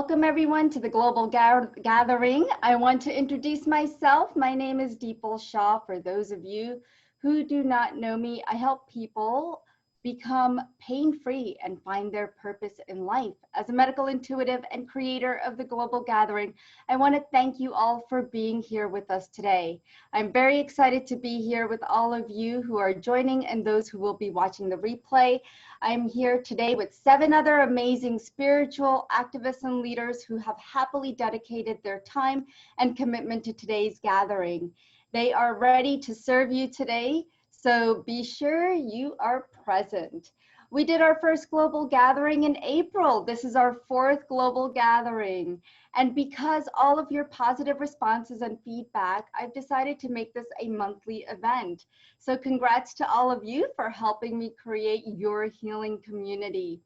Welcome everyone to the Global Gathering. I want to introduce myself. My name is Deepal Shah. For those of you who do not know me, I help people become pain-free and find their purpose in life. As a medical intuitive and creator of the Global Gathering, I want to thank you all for being here with us today. I'm very excited to be here with all of you who are joining and those who will be watching the replay. I'm here today with 7 other amazing spiritual activists and leaders who have happily dedicated their time and commitment to today's gathering. They are ready to serve you today, so be sure you are present. We did our first global gathering in April. This is our 4th global gathering. And because all of your positive responses and feedback, I've decided to make this a monthly event. So congrats to all of you for helping me create your healing community.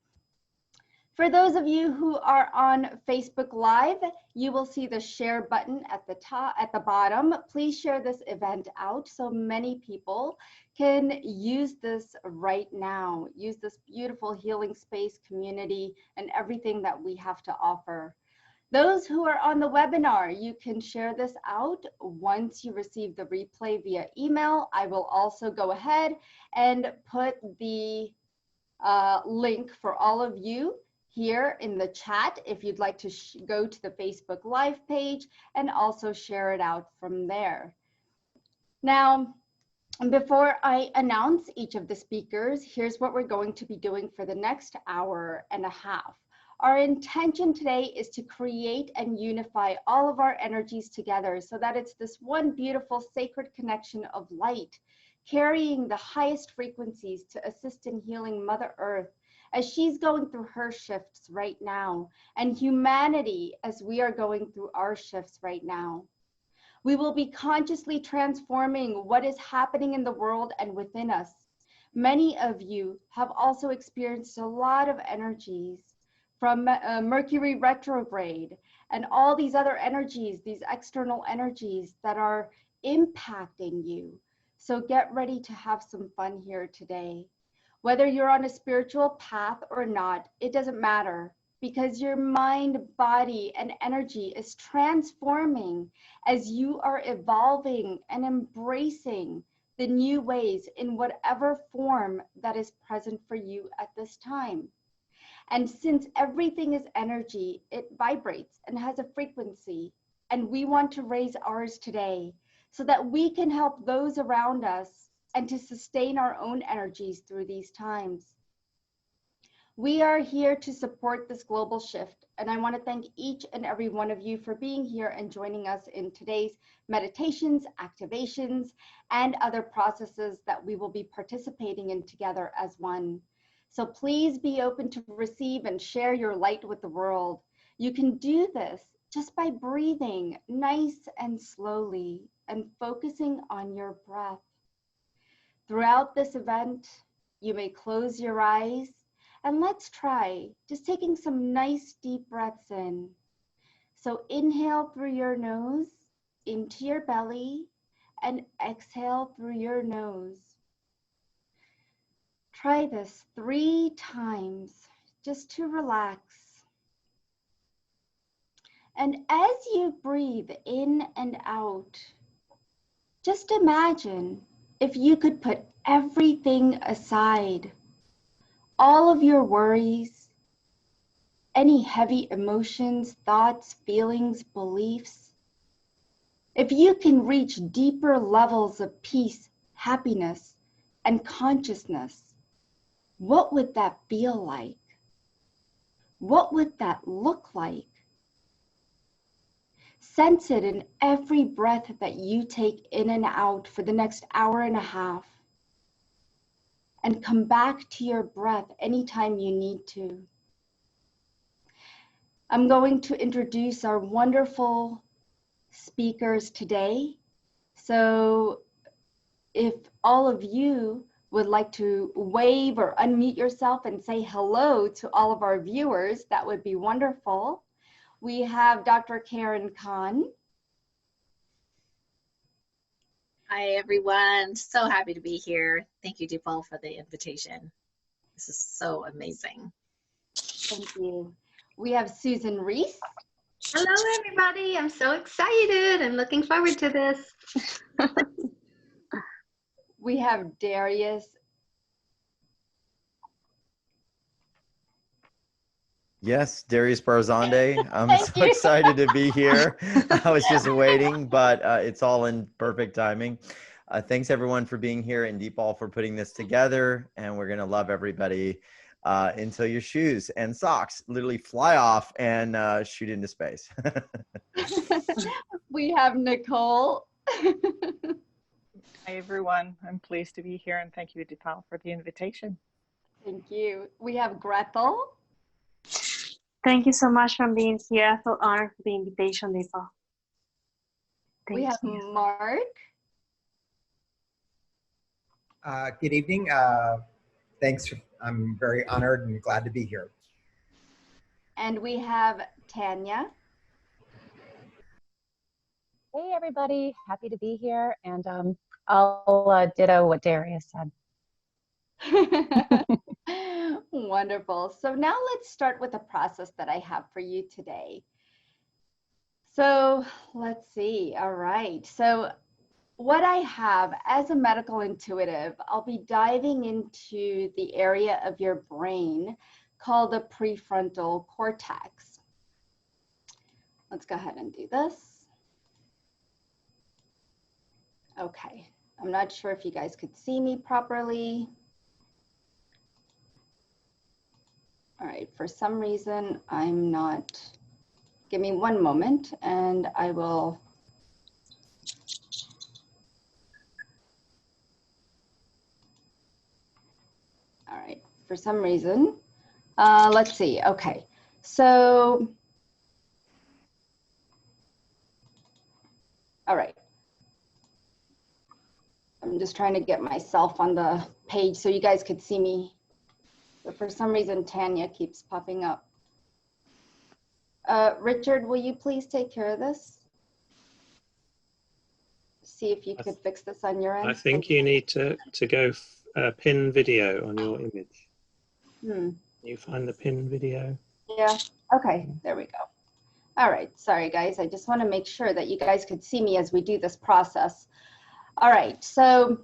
For those of you who are on Facebook Live, you will see the share button at the top, at the bottom. Please share this event out so many people can use this right now. Use this beautiful healing space, community, and everything that we have to offer. Those who are on the webinar, you can share this out once you receive the replay via email. I will also go ahead and put the link for all of you here in the chat if you'd like to go to the Facebook Live page and also share it out from there. Now, before I announce each of the speakers, here's what we're going to be doing for the next hour and a half. Our intention today is to create and unify all of our energies together so that it's this one beautiful sacred connection of light, carrying the highest frequencies to assist in healing Mother Earth as she's going through her shifts right now, and humanity as we are going through our shifts right now. We will be consciously transforming what is happening in the world and within us. Many of you have also experienced a lot of energies from Mercury retrograde and all these other energies, these external energies that are impacting you. So get ready to have some fun here today. Whether you're on a spiritual path or not, it doesn't matter, because your mind, body, and energy is transforming as you are evolving and embracing the new ways in whatever form that is present for you at this time. And since everything is energy, it vibrates and has a frequency, and we want to raise ours today so that we can help those around us and to sustain our own energies through these times. We are here to support this global shift, and I want to thank each and every one of you for being here and joining us in today's meditations, activations, and other processes that we will be participating in together as one. So please be open to receive and share your light with the world. You can do this just by breathing nice and slowly and focusing on your breath. Throughout this event, you may close your eyes and let's try just taking some nice deep breaths in. So inhale through your nose into your belly and exhale through your nose. Try this 3 times just to relax. And as you breathe in and out, just imagine if you could put everything aside, all of your worries, any heavy emotions, thoughts, feelings, beliefs, if you can reach deeper levels of peace, happiness, and consciousness, what would that feel like? What would that look like? Sense it in every breath that you take in and out for the next hour and a half. And come back to your breath anytime you need to. I'm going to introduce our wonderful speakers today. So if all of you would like to wave or unmute yourself and say hello to all of our viewers, that would be wonderful. We have Dr. Karen Khan. Hi, everyone. So happy to be here. Thank you, Deepal, for the invitation. This is so amazing. Thank you. We have Susan Reese. Hello, everybody. I'm so excited. I'm looking forward to this. We have Darius. Yes, Darius Barzande. I'm Thank so you. excited to be here. I was just waiting, but it's all in perfect timing. Thanks everyone for being here and Deepal for putting this together. And we're going to love everybody until your shoes and socks literally fly off and shoot into space. We have Nicole. Hi, everyone. I'm pleased to be here, and thank you, Deepal, for the invitation. Thank you. We have Gretel. Thank you so much for being here. I feel honored for the invitation, Deepal. We have Mark. Good evening. Thanks. I'm very honored and glad to be here. And we have Tanya. Hey, everybody. Happy to be here. And I'll ditto what Darius said. Wonderful. So now let's start with the process that I have for you today. So let's see. All right. So what I have as a medical intuitive, I'll be diving into the area of your brain called the prefrontal cortex. Let's go ahead and do this. Okay. I'm not sure if you guys could see me properly. All right, for some reason, I'm not. Give me one moment and I will. All right, for some reason, let's see. Okay, so, all right. I'm just trying to get myself on the page so you guys could see me. But for some reason, Tanya keeps popping up. Richard, will you please take care of this? See if you could fix this on your end. I think you need to go pin video on your image. Can you find the pin video? Yeah, okay, there we go. All right, sorry guys, I just want to make sure that you guys could see me as we do this process. All right, so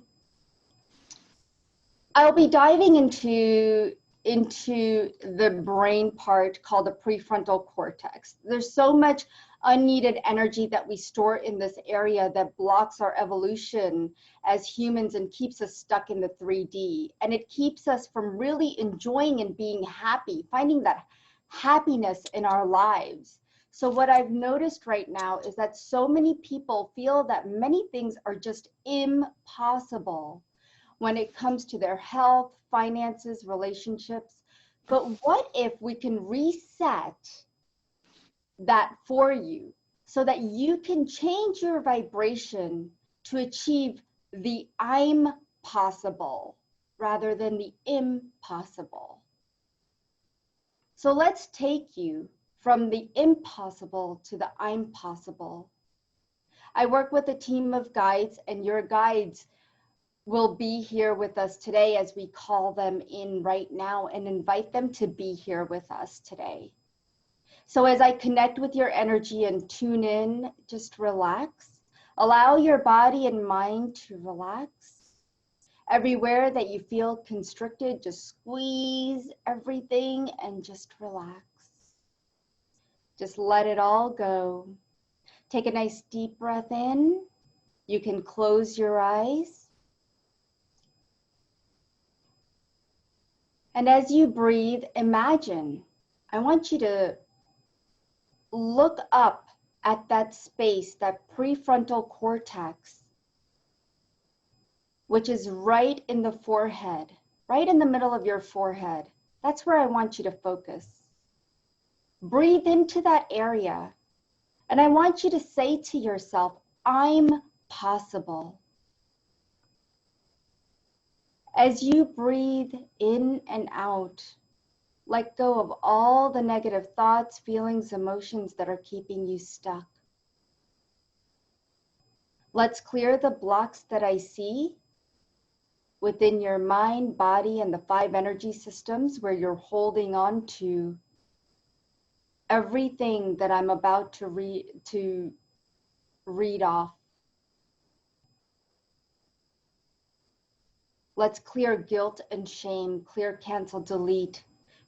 I'll be diving into the brain part called the prefrontal cortex. There's so much unneeded energy that we store in this area that blocks our evolution as humans and keeps us stuck in the 3D. And it keeps us from really enjoying and being happy, finding that happiness in our lives. So what I've noticed right now is that so many people feel that many things are just impossible when it comes to their health, finances, relationships. But what if we can reset that for you so that you can change your vibration to achieve the I'm possible rather than the impossible? So let's take you from the impossible to the I'm possible. I work with a team of guides, and your guides will be here with us today as we call them in right now and invite them to be here with us today. So as I connect with your energy and tune in, just relax. Allow your body and mind to relax. Everywhere that you feel constricted, just squeeze everything and just relax. Just let it all go. Take a nice deep breath in. You can close your eyes. And as you breathe, imagine, I want you to look up at that space, that prefrontal cortex, which is right in the forehead, right in the middle of your forehead. That's where I want you to focus. Breathe into that area. And I want you to say to yourself, I'm possible. As you breathe in and out, let go of all the negative thoughts, feelings, emotions that are keeping you stuck. Let's clear the blocks that I see within your mind, body, and the 5 energy systems where you're holding on to everything that I'm about to read off. Let's clear guilt and shame, clear, cancel, delete.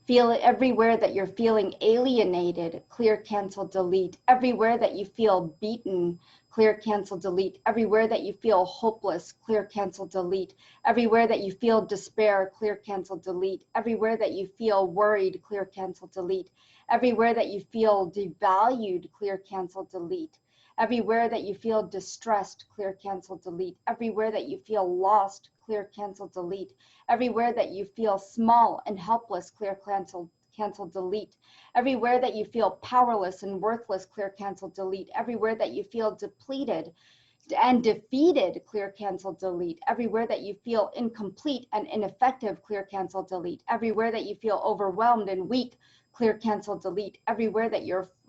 Feel it everywhere that you're feeling alienated, clear, cancel, delete. Everywhere that you feel beaten, clear, cancel, delete. Everywhere that you feel hopeless, clear, cancel, delete. Everywhere that you feel despair, clear, cancel, delete. Everywhere that you feel worried, clear, cancel, delete. Everywhere that you feel devalued, clear, cancel, delete. Everywhere that you feel distressed, clear, cancel, delete. Everywhere that you feel lost, clear, cancel, delete. Everywhere that you feel small and helpless, clear, cancel, delete. Everywhere that you feel powerless and worthless, clear, cancel, delete. Everywhere that you feel depleted and defeated, clear, cancel, delete. Everywhere that you feel incomplete and ineffective, clear, cancel, delete. Everywhere that you feel overwhelmed and weak, clear, cancel, delete. Everywhere that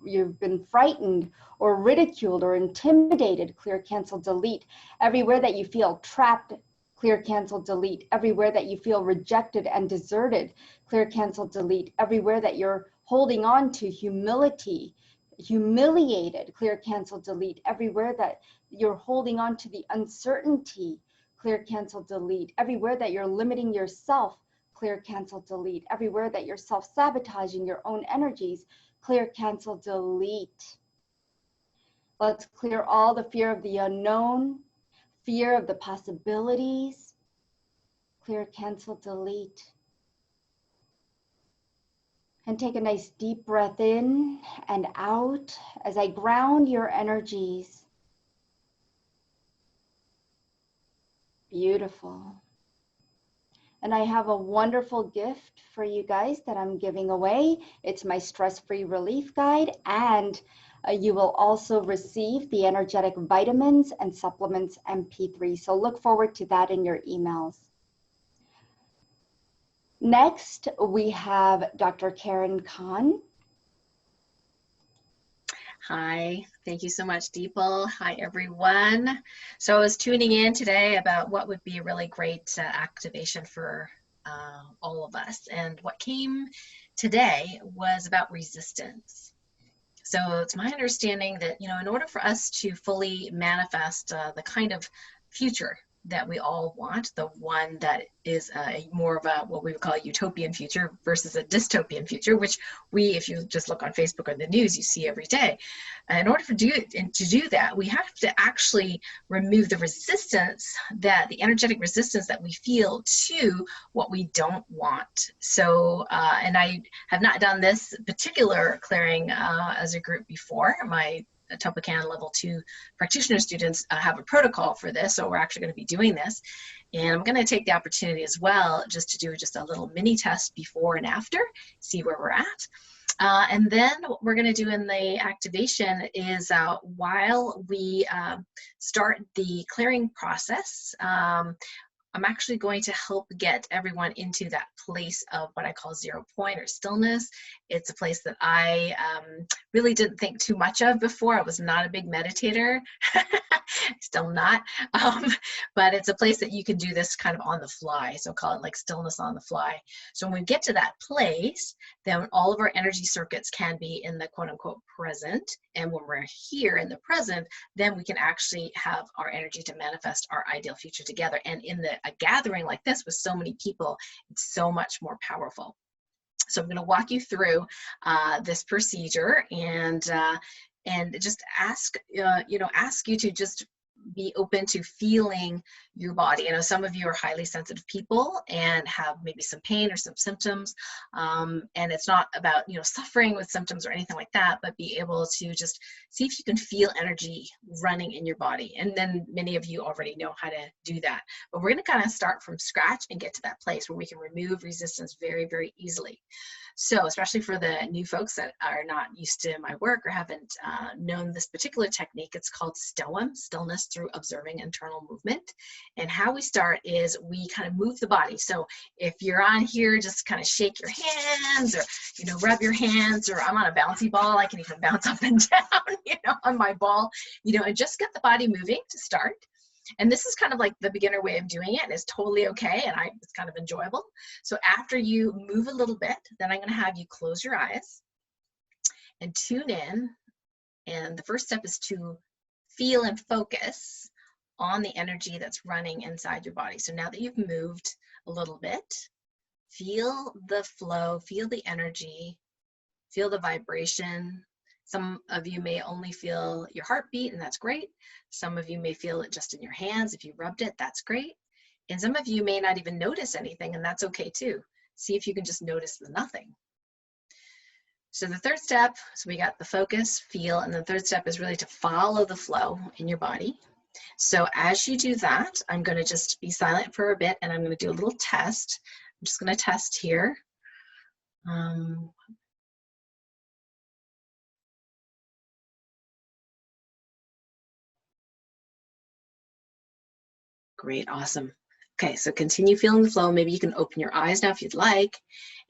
you've been frightened or ridiculed or intimidated, clear, cancel, delete. Everywhere that you feel trapped, clear, cancel, delete. Everywhere that you feel rejected and deserted, clear, cancel, delete. Everywhere that you're holding on to humility, humiliated, clear, cancel, delete. Everywhere that you're holding on to the uncertainty, clear, cancel, delete. Everywhere that you're limiting yourself, clear, cancel, delete. Everywhere that you're self-sabotaging your own energies, clear, cancel, delete. Let's clear all the fear of the unknown, fear of the possibilities, clear, cancel, delete. And take a nice deep breath in and out as I ground your energies. Beautiful. And I have a wonderful gift for you guys that I'm giving away. It's my stress-free relief guide, and you will also receive the energetic vitamins and supplements MP3. So look forward to that in your emails. Next, we have Dr. Karen Khan. Hi, thank you so much, Deepal. Hi, everyone. So I was tuning in today about what would be a really great activation for all of us. And what came today was about resistance. So it's my understanding that, you know, in order for us to fully manifest the kind of future that we all want, the one that is more of a what we would call a utopian future versus a dystopian future, which if you just look on Facebook or the news, you see every day. In order to do that, we have to actually remove the resistance, the energetic resistance that we feel to what we don't want. So, and I have not done this particular clearing as a group before. My Topocan level 2 practitioner students have a protocol for this, so we're actually going to be doing this, and I'm going to take the opportunity as well just to do just a little mini test before and after, see where we're at. And then what we're going to do in the activation is while we start the clearing process, I'm actually going to help get everyone into that place of what I call 0 point or stillness. It's a place that I really didn't think too much of before. I was not a big meditator, still not, but it's a place that you can do this kind of on the fly. So call it like stillness on the fly. So when we get to that place, then all of our energy circuits can be in the quote unquote present. And when we're here in the present, then we can actually have our energy to manifest our ideal future together. And in a gathering like this with so many people, it's so much more powerful. So I'm going to walk you through this procedure and just ask you to just be open to feeling your body. I know some of you are highly sensitive people and have maybe some pain or some symptoms, and it's not about suffering with symptoms or anything like that, but be able to just see if you can feel energy running in your body. And then many of you already know how to do that, but we're going to kind of start from scratch and get to that place where we can remove resistance very, very easily. So especially for the new folks that are not used to my work or haven't known this particular technique, it's called STOIM, stillness through observing internal movement. And how we start is we kind of move the body. So if you're on here, just kind of shake your hands or, rub your hands, or I'm on a bouncy ball, I can even bounce up and down, on my ball, and just get the body moving to start. And this is kind of like the beginner way of doing it, and it's totally okay, and it's kind of enjoyable. So after you move a little bit, then I'm going to have you close your eyes. and tune in. And the first step is to feel and focus on the energy that's running inside your body. So now that you've moved a little bit, feel the flow, feel the energy, feel the vibration. Some of you may only feel your heartbeat, and that's great. Some of you may feel it just in your hands. If you rubbed it, that's great. And some of you may not even notice anything, and that's okay too. See if you can just notice the nothing. So the third step, so we got the focus, feel, and the third step is really to follow the flow in your body. So as you do that, I'm going to just be silent for a bit, and I'm going to do a little test. I'm just going to test here. Great, awesome. Okay, so continue feeling the flow. Maybe you can open your eyes now if you'd like,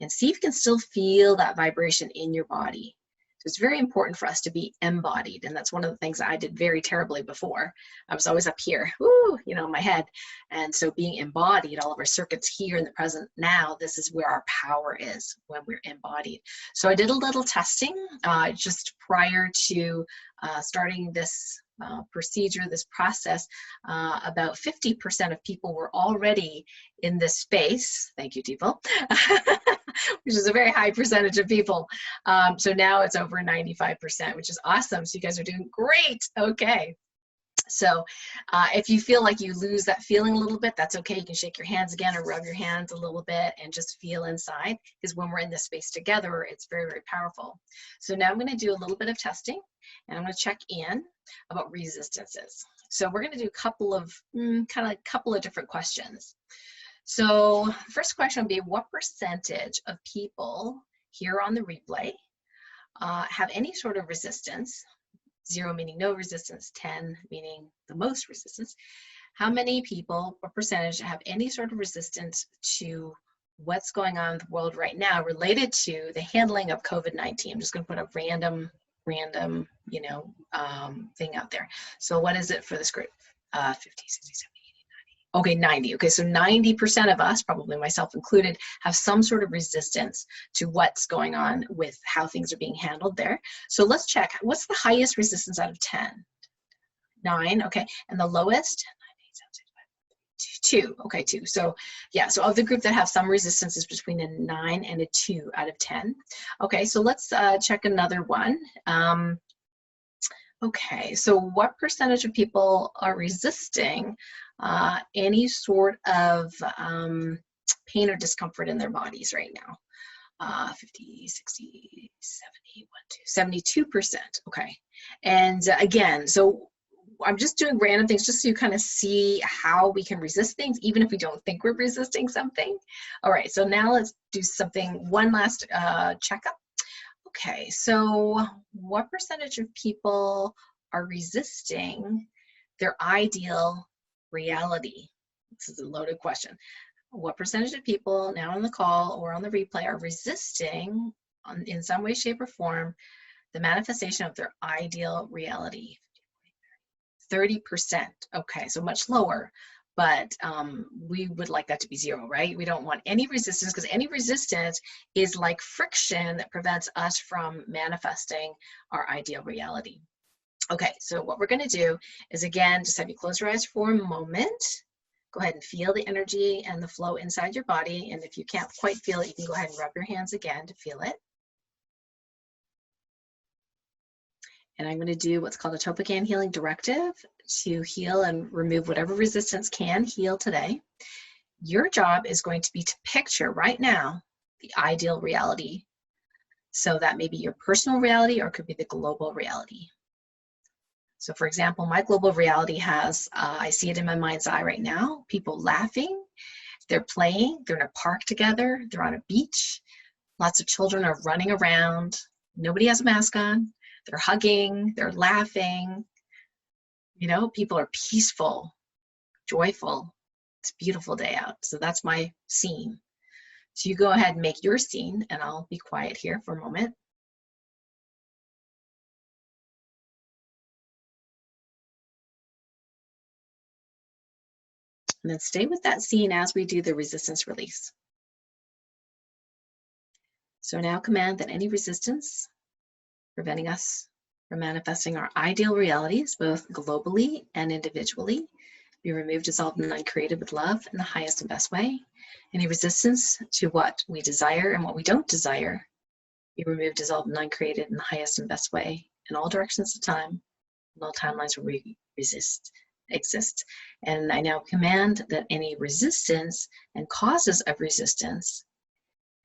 and see if you can still feel that vibration in your body. So it's very important for us to be embodied, and that's one of the things I did very terribly before. I was always up here, woo, you know, in my head. And so being embodied, all of our circuits here in the present now, this is where our power is when we're embodied. So I did a little testing just prior to starting this procedure, this process. About 50% of people were already in this space. Thank you, Deeple. Which is a very high percentage of people. So now it's over 95%, which is awesome. So you guys are doing great. Okay. So if you feel like you lose that feeling a little bit, that's okay. You can shake your hands again or rub your hands a little bit and just feel inside, because when we're in this space together, it's very, very powerful. So now I'm going to do a little bit of testing, and I'm going to check in about resistances. So we're going to do a couple of different questions. So the first question would be, what percentage of people here on the replay have any sort of resistance? 0 meaning no resistance, 10 meaning the most resistance. How many people, what percentage, have any sort of resistance to what's going on in the world right now related to the handling of COVID-19? I'm just going to put a random, you know, thing out there. So what is it for this group? 50, 60, 70, 80, 90. Okay, 90. Okay, so 90% of us, probably myself included, have some sort of resistance to what's going on with how things are being handled there. So let's check. What's the highest resistance out of 10? 9. Okay, and the lowest? 2. Okay, 2. So yeah, so of the group that have some resistance is between a 9 and a 2 out of 10. Okay, so let's check another one. Okay, so what percentage of people are resisting any sort of pain or discomfort in their bodies right now? 50, 60, 70, 72%. Okay, and again, so I'm just doing random things just so you kind of see how we can resist things, even if we don't think we're resisting something. All right, so now let's do one last checkup. Okay, so what percentage of people are resisting their ideal reality? This is a loaded question. What percentage of people now on the call or on the replay are resisting, in some way, shape, or form, the manifestation of their ideal reality? 30%. Okay, so much lower, but we would like that to be 0, right? We don't want any resistance, because any resistance is like friction that prevents us from manifesting our ideal reality. Okay, so what we're going to do is, again, just have you close your eyes for a moment. Go ahead and feel the energy and the flow inside your body, and if you can't quite feel it, you can go ahead and rub your hands again to feel it. And I'm going to do what's called a Toppan Healing Directive to heal and remove whatever resistance can heal today. Your job is going to be to picture right now the ideal reality. So that may be your personal reality, or it could be the global reality. So for example, my global reality has, I see it in my mind's eye right now, people laughing, they're playing, they're in a park together, they're on a beach, lots of children are running around, nobody has a mask on. They're hugging, they're laughing, you know, people are peaceful, joyful. It's a beautiful day out. So that's my scene. So you go ahead and make your scene, and I'll be quiet here for a moment. And then stay with that scene as we do the resistance release. So now command that any resistance preventing us from manifesting our ideal realities, both globally and individually. Be removed, dissolved, and uncreated with love in the highest and best way. Any resistance to what we desire and what we don't desire, be removed, dissolved, and uncreated in the highest and best way, in all directions of time, in all timelines where we exist. And I now command that any resistance and causes of resistance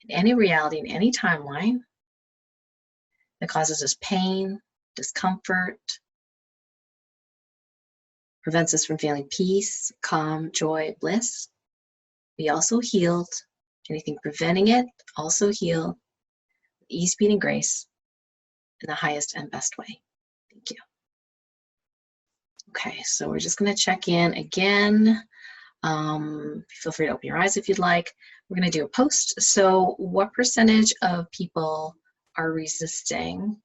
in any reality, in any timeline that causes us pain, discomfort, prevents us from feeling peace, calm, joy, bliss, be also healed. Anything preventing it, also healed. Ease, speed, and grace in the highest and best way. Thank you. Okay, so we're just going to check in again. Feel free to open your eyes if you'd like. We're going to do a post. So what percentage of people are resisting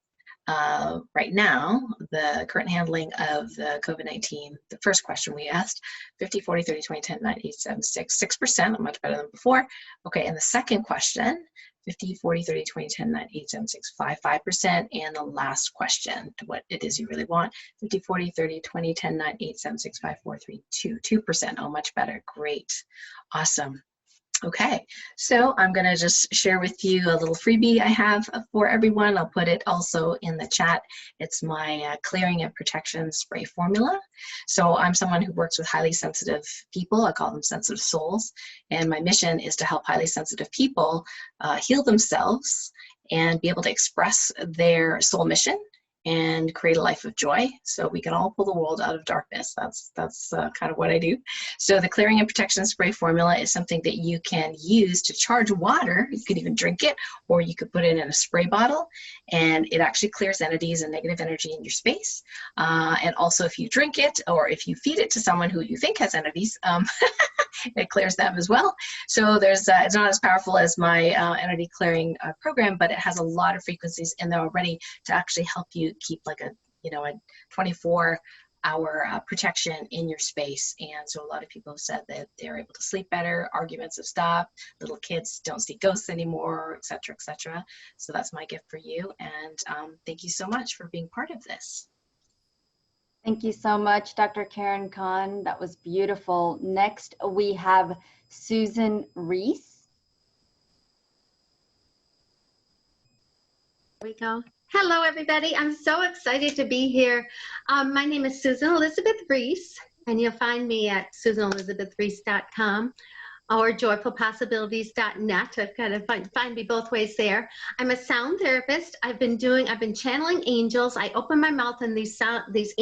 right now the current handling of the COVID-19? The first question we asked, 50, 40, 30, 20, 10, 9, 8, 7, 6, 6%, much better than before. Okay, and the second question, 50, 40, 30, 20, 10, 9, 8, 7, 6, 5, 5%. And the last question, what it is you really want, 50, 40, 30, 20, 10, 9, 8, 7, 6, 5, 4, 3, 2, 2%. Oh, much better. Great. Awesome. Okay, so I'm going to just share with you a little freebie I have for everyone. I'll put it also in the chat. It's my clearing and protection spray formula. So I'm someone who works with highly sensitive people. I call them sensitive souls. And my mission is to help highly sensitive people heal themselves and be able to express their soul mission and create a life of joy, so we can all pull the world out of darkness. That's kind of what I do. So the clearing and protection spray formula is something that you can use to charge water. You can even drink it, or you could put it in a spray bottle, and it actually clears entities and negative energy in your space. And also, if you drink it, or if you feed it to someone who you think has entities, it clears them as well. So there's it's not as powerful as my entity clearing program, but it has a lot of frequencies in there already to actually help you keep like a 24-hour protection in your space. And so a lot of people have said that they're able to sleep better, arguments have stopped, little kids don't see ghosts anymore, etc., etc. So that's my gift for you, and thank you so much for being part of this. Thank you so much, Dr. Karen Khan. That was beautiful. Next, we have Susan Reese. There we go. Hello, everybody. I'm so excited to be here. My name is Susan Elizabeth Reese, and you'll find me at susanelizabethreese.com or joyfulpossibilities.net. I've got to find me both ways there. I'm a sound therapist. I've been channeling angels. I open my mouth and these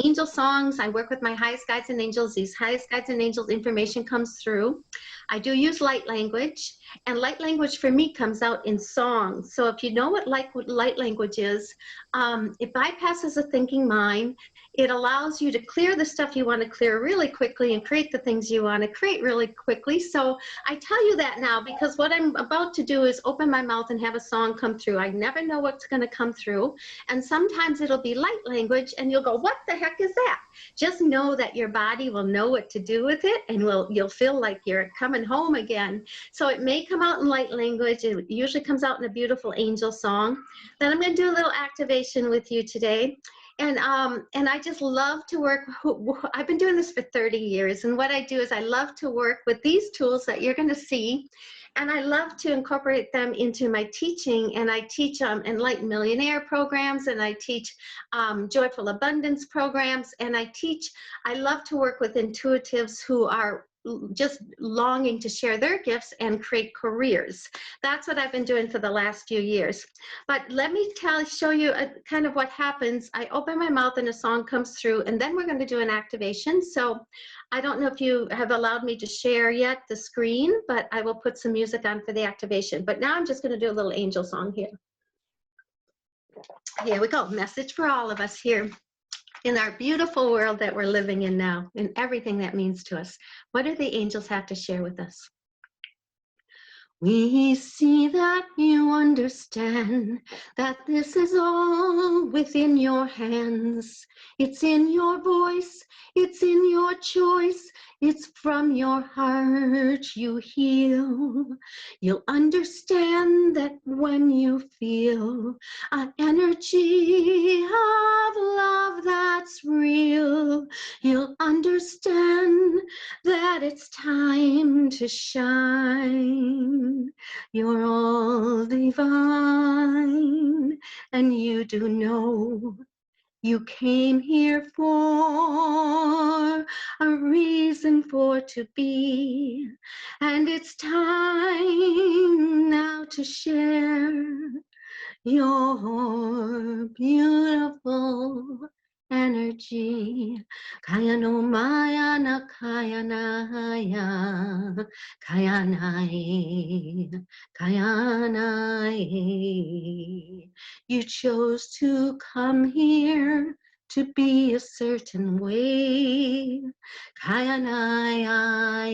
angel songs. I work with my highest guides and angels. These highest guides and angels information comes through. I do use light language, and light language for me comes out in songs. So if you know what light language is, it bypasses a thinking mind. It allows you to clear the stuff you want to clear really quickly and create the things you want to create really quickly. So I tell you that now because what I'm about to do is open my mouth and have a song come through. I never know what's going to come through. And sometimes it'll be light language and you'll go, what the heck is that? Just know that your body will know what to do with it, and you'll feel like you're coming home again. So it may come out in light language. It usually comes out in a beautiful angel song. Then I'm going to do a little activation with you today. And I just love to work. I've been doing this for 30 years. And what I do is I love to work with these tools that you're going to see. And I love to incorporate them into my teaching. And I teach Enlightened Millionaire programs, and I teach Joyful Abundance programs. And I love to work with intuitives who are just longing to share their gifts and create careers. That's what I've been doing for the last few years. But let me show you kind of what happens. I open my mouth and a song comes through, and then we're going to do an activation. So I don't know if you have allowed me to share yet the screen, but I will put some music on for the activation. But now I'm just going to do a little angel song here. Here we go. Message for all of us here in our beautiful world that we're living in now, and everything that means to us. What do the angels have to share with us? We see that you understand that this is all within your hands. It's in your voice, it's in your choice, It's from your heart you heal. You'll understand that when you feel an energy of love that's real, you'll understand that it's time to shine. You're all divine, and you do know you came here for a reason for to be, and it's time now to share your beautiful energy. Kaya no maya na kaya naya, kaya nai, kaya nai. You chose to come here to be a certain way. Kaya nai,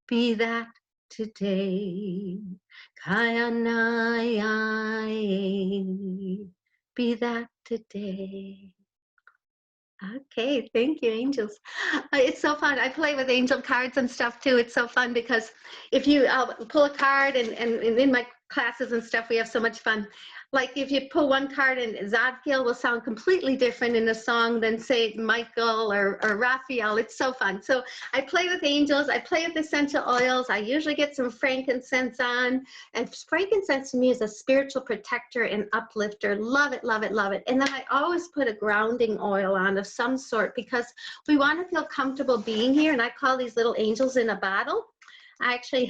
be that today. Kaya nai, be that today. Okay, thank you, angels. It's so fun. I play with angel cards and stuff too. It's so fun because if you pull a card, and in my classes and stuff, we have so much fun. Like if you pull one card, and Zadkiel will sound completely different in a song than say Michael or Raphael. It's so fun. So I play with angels. I play with essential oils. I usually get some frankincense on. And frankincense to me is a spiritual protector and uplifter. Love it, love it, love it. And then I always put a grounding oil on of some sort because we want to feel comfortable being here. And I call these little angels in a bottle. I actually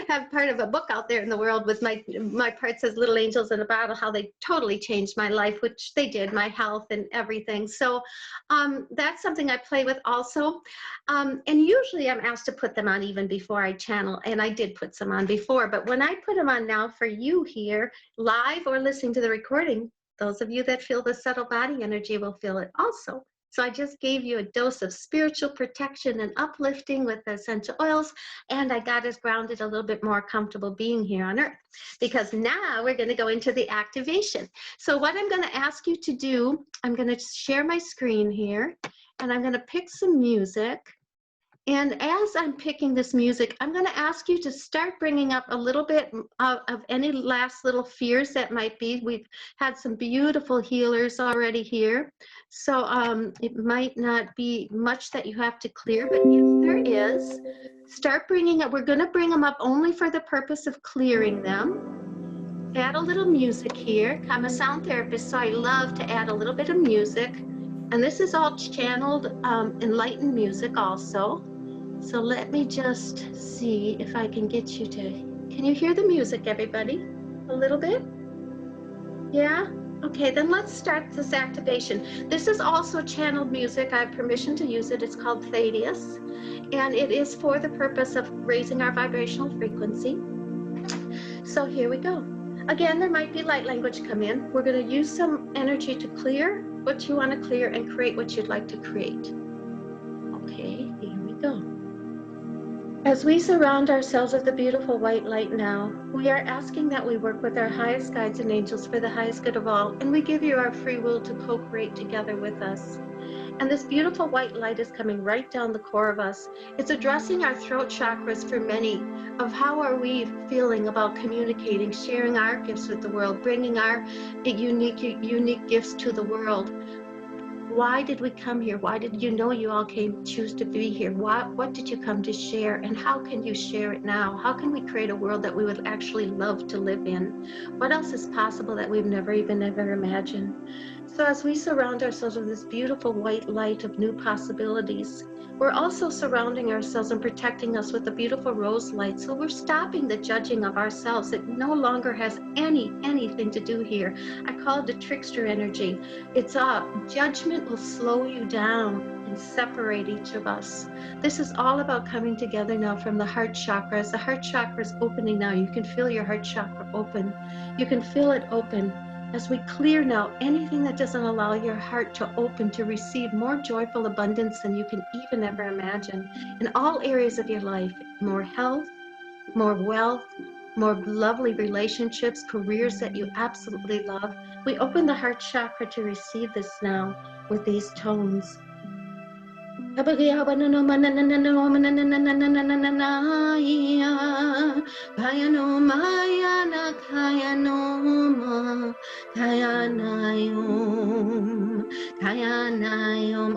have part of a book out there in the world with my part says Little Angels in a Bottle, how they totally changed my life, which they did, my health and everything. So that's something I play with also. And usually I'm asked to put them on even before I channel, and I did put some on before, but when I put them on now for you here, live or listening to the recording, those of you that feel the subtle body energy will feel it also. So I just gave you a dose of spiritual protection and uplifting with the essential oils, and I got us grounded a little bit more comfortable being here on Earth, because now we're going to go into the activation. So what I'm going to ask you to do, I'm going to share my screen here, and I'm going to pick some music. And as I'm picking this music, I'm going to ask you to start bringing up a little bit of any last little fears that might be. We've had some beautiful healers already here. So it might not be much that you have to clear, but if there is, start bringing up. We're going to bring them up only for the purpose of clearing them. Add a little music here. I'm a sound therapist, so I love to add a little bit of music. And this is all channeled enlightened music also. So let me just see if I can get you to, can you hear the music, everybody? A little bit? Yeah? Okay, then let's start this activation. This is also channeled music. I have permission to use it. It's called Thaddeus, and it is for the purpose of raising our vibrational frequency. So here we go. Again, there might be light language come in. We're going to use some energy to clear what you want to clear and create what you'd like to create. Okay, here we go. As we surround ourselves with the beautiful white light now, we are asking that we work with our highest guides and angels for the highest good of all, and we give you our free will to co-create together with us. And this beautiful white light is coming right down the core of us. It's addressing our throat chakras for many, of how are we feeling about communicating, sharing our gifts with the world, bringing our unique gifts to the world. Why did we come here? Why did you know you all choose to be here? What did you come to share? And how can you share it now? How can we create a world that we would actually love to live in? What else is possible that we've never even ever imagined? So as we surround ourselves with this beautiful white light of new possibilities, we're also surrounding ourselves and protecting us with the beautiful rose light. So we're stopping the judging of ourselves. It no longer has anything to do here. I call it the trickster energy. It's judgment will slow you down and separate each of us. This is all about coming together now from the heart chakra. As the heart chakra is opening now, you can feel your heart chakra open. You can feel it open. As we clear now anything that doesn't allow your heart to open to receive more joyful abundance than you can even ever imagine in all areas of your life, more health, more wealth, more lovely relationships, careers that you absolutely love. We open the heart chakra to receive this now with these tones.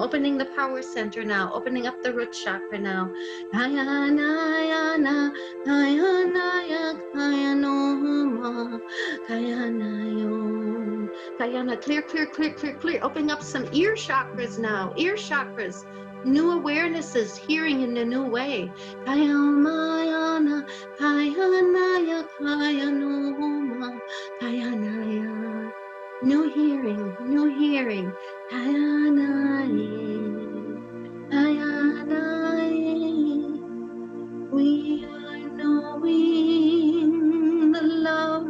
Opening the power center now, opening up the root chakra now. Clear, clear, clear, clear, clear. Opening up some ear chakras now, ear chakras. New awarenesses, hearing in a new way. New hearing, new hearing. We are knowing the love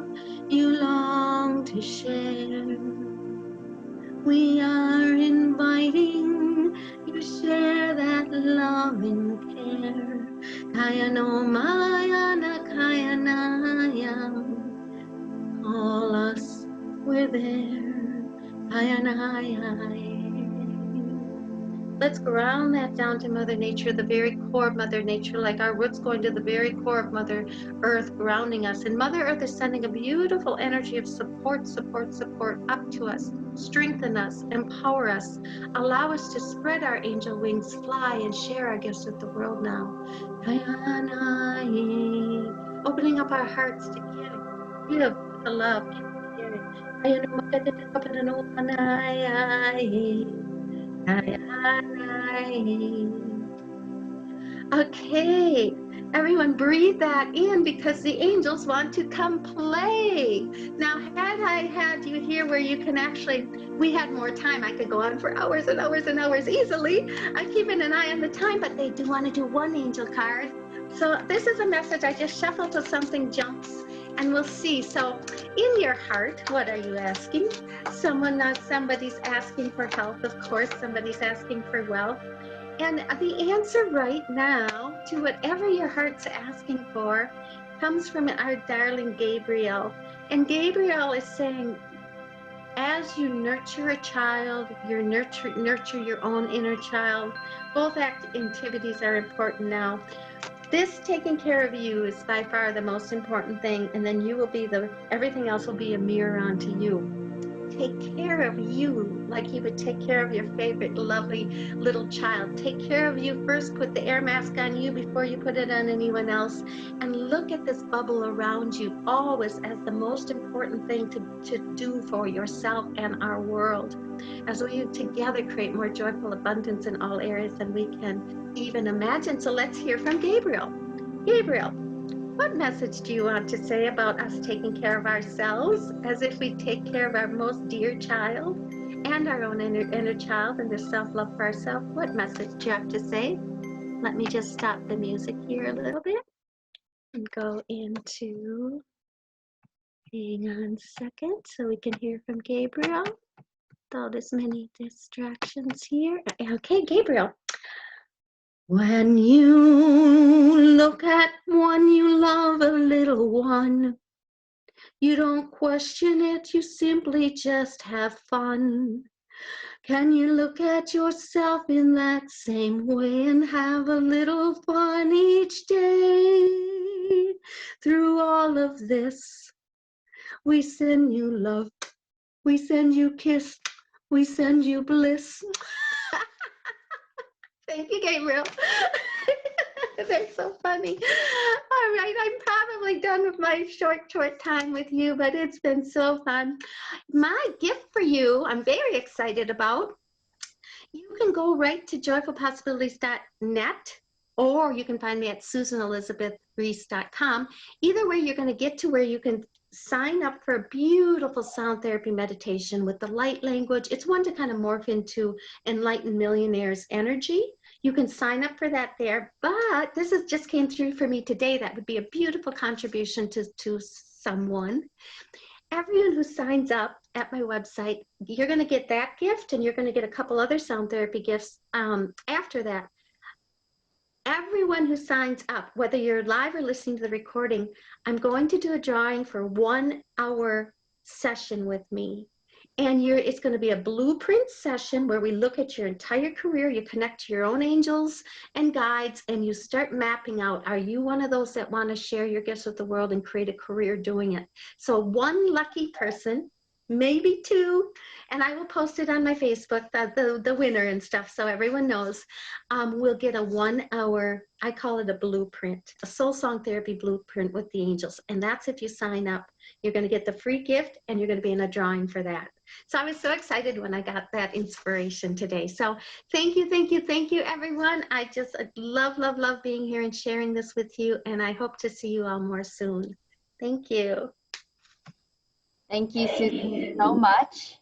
you long to share. We are inviting you to share that love and care. Call us, we're there. Let's ground that down to Mother Nature, the very core of Mother Nature, like our roots going to the very core of Mother Earth, grounding us. And Mother Earth is sending a beautiful energy of support, support, support up to us. Strengthen us, empower us, allow us to spread our angel wings, fly, and share our gifts with the world now. Opening up our hearts to give the love, give the Okay, everyone breathe that in because the angels want to come play. Now, had I had you here where you can actually, we had more time. I could go on for hours and hours and hours easily. I'm keeping an eye on the time, but they do want to do one angel card. So this is a message I just shuffled till something jumps and we'll see. So in your heart, what are you asking? Somebody's asking for health, of course. Somebody's asking for wealth. And the answer right now to whatever your heart's asking for comes from our darling Gabriel. And Gabriel is saying, as you nurture a child, you nurture your own inner child. Both activities are important now. This taking care of you is by far the most important thing, and then you will be everything else will be a mirror onto you. Take care of you like you would take care of your favorite lovely little child. Take care of you first, put the air mask on you before you put it on anyone else, and look at this bubble around you always as the most important thing to do for yourself and our world, as we together create more joyful abundance in all areas than we can even imagine. So let's hear from Gabriel. Gabriel, what message do you want to say about us taking care of ourselves as if we take care of our most dear child and our own inner child and the self-love for ourselves? What message do you have to say? Let me just stop the music here a little bit and go into, hang on a second so we can hear from Gabriel without as many distractions here. Okay, Gabriel. When you look at one you love, a little one, you don't question it, you simply just have fun. Can you look at yourself in that same way and have a little fun each day? Through all of this, we send you love, we send you kiss, we send you bliss. Thank you, Gabriel. They're so funny. All right, I'm probably done with my short time with you, but it's been so fun. My gift for you, I'm very excited about. You can go right to joyfulpossibilities.net, or you can find me at susanelizabethreese.com. Either way, you're going to get to where you can sign up for a beautiful sound therapy meditation with the light language. It's one to kind of morph into Enlightened Millionaires energy. You can sign up for that there, but this just came through for me today. That would be a beautiful contribution to someone. Everyone who signs up at my website, you're going to get that gift, and you're going to get a couple other sound therapy gifts after that. Everyone who signs up, whether you're live or listening to the recording, I'm going to do a drawing for 1 hour session with me. And it's going to be a blueprint session where we look at your entire career. You connect to your own angels and guides, and you start mapping out, are you one of those that want to share your gifts with the world and create a career doing it? So one lucky person, maybe two, and I will post it on my Facebook, the winner and stuff, so everyone knows, will get a 1 hour, I call it a blueprint, a soul song therapy blueprint with the angels. And that's if you sign up. You're going to get the free gift, and you're going to be in a drawing for that. So I was so excited when I got that inspiration today. So thank you, thank you, thank you, everyone. I just love, love, love being here and sharing this with you, and I hope to see you all more soon. Thank you. Thank you, Susan, so much.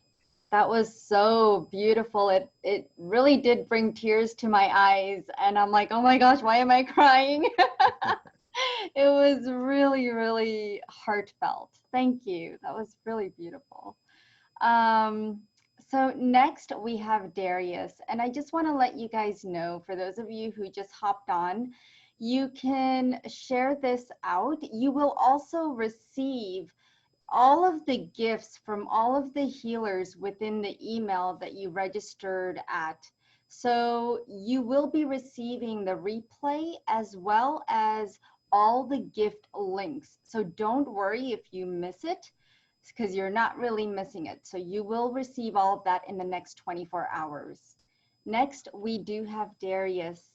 That was so beautiful. It really did bring tears to my eyes, and I'm like, oh my gosh, why am I crying? It was really, really heartfelt. Thank you. That was really beautiful. So next we have Darius, and I just want to let you guys know, for those of you who just hopped on, you can share this out. You will also receive all of the gifts from all of the healers within the email that you registered at. So you will be receiving the replay as well as all the gift links. So don't worry if you miss it, because you're not really missing it. So you will receive all of that in the next 24 hours. Next, we do have Darius.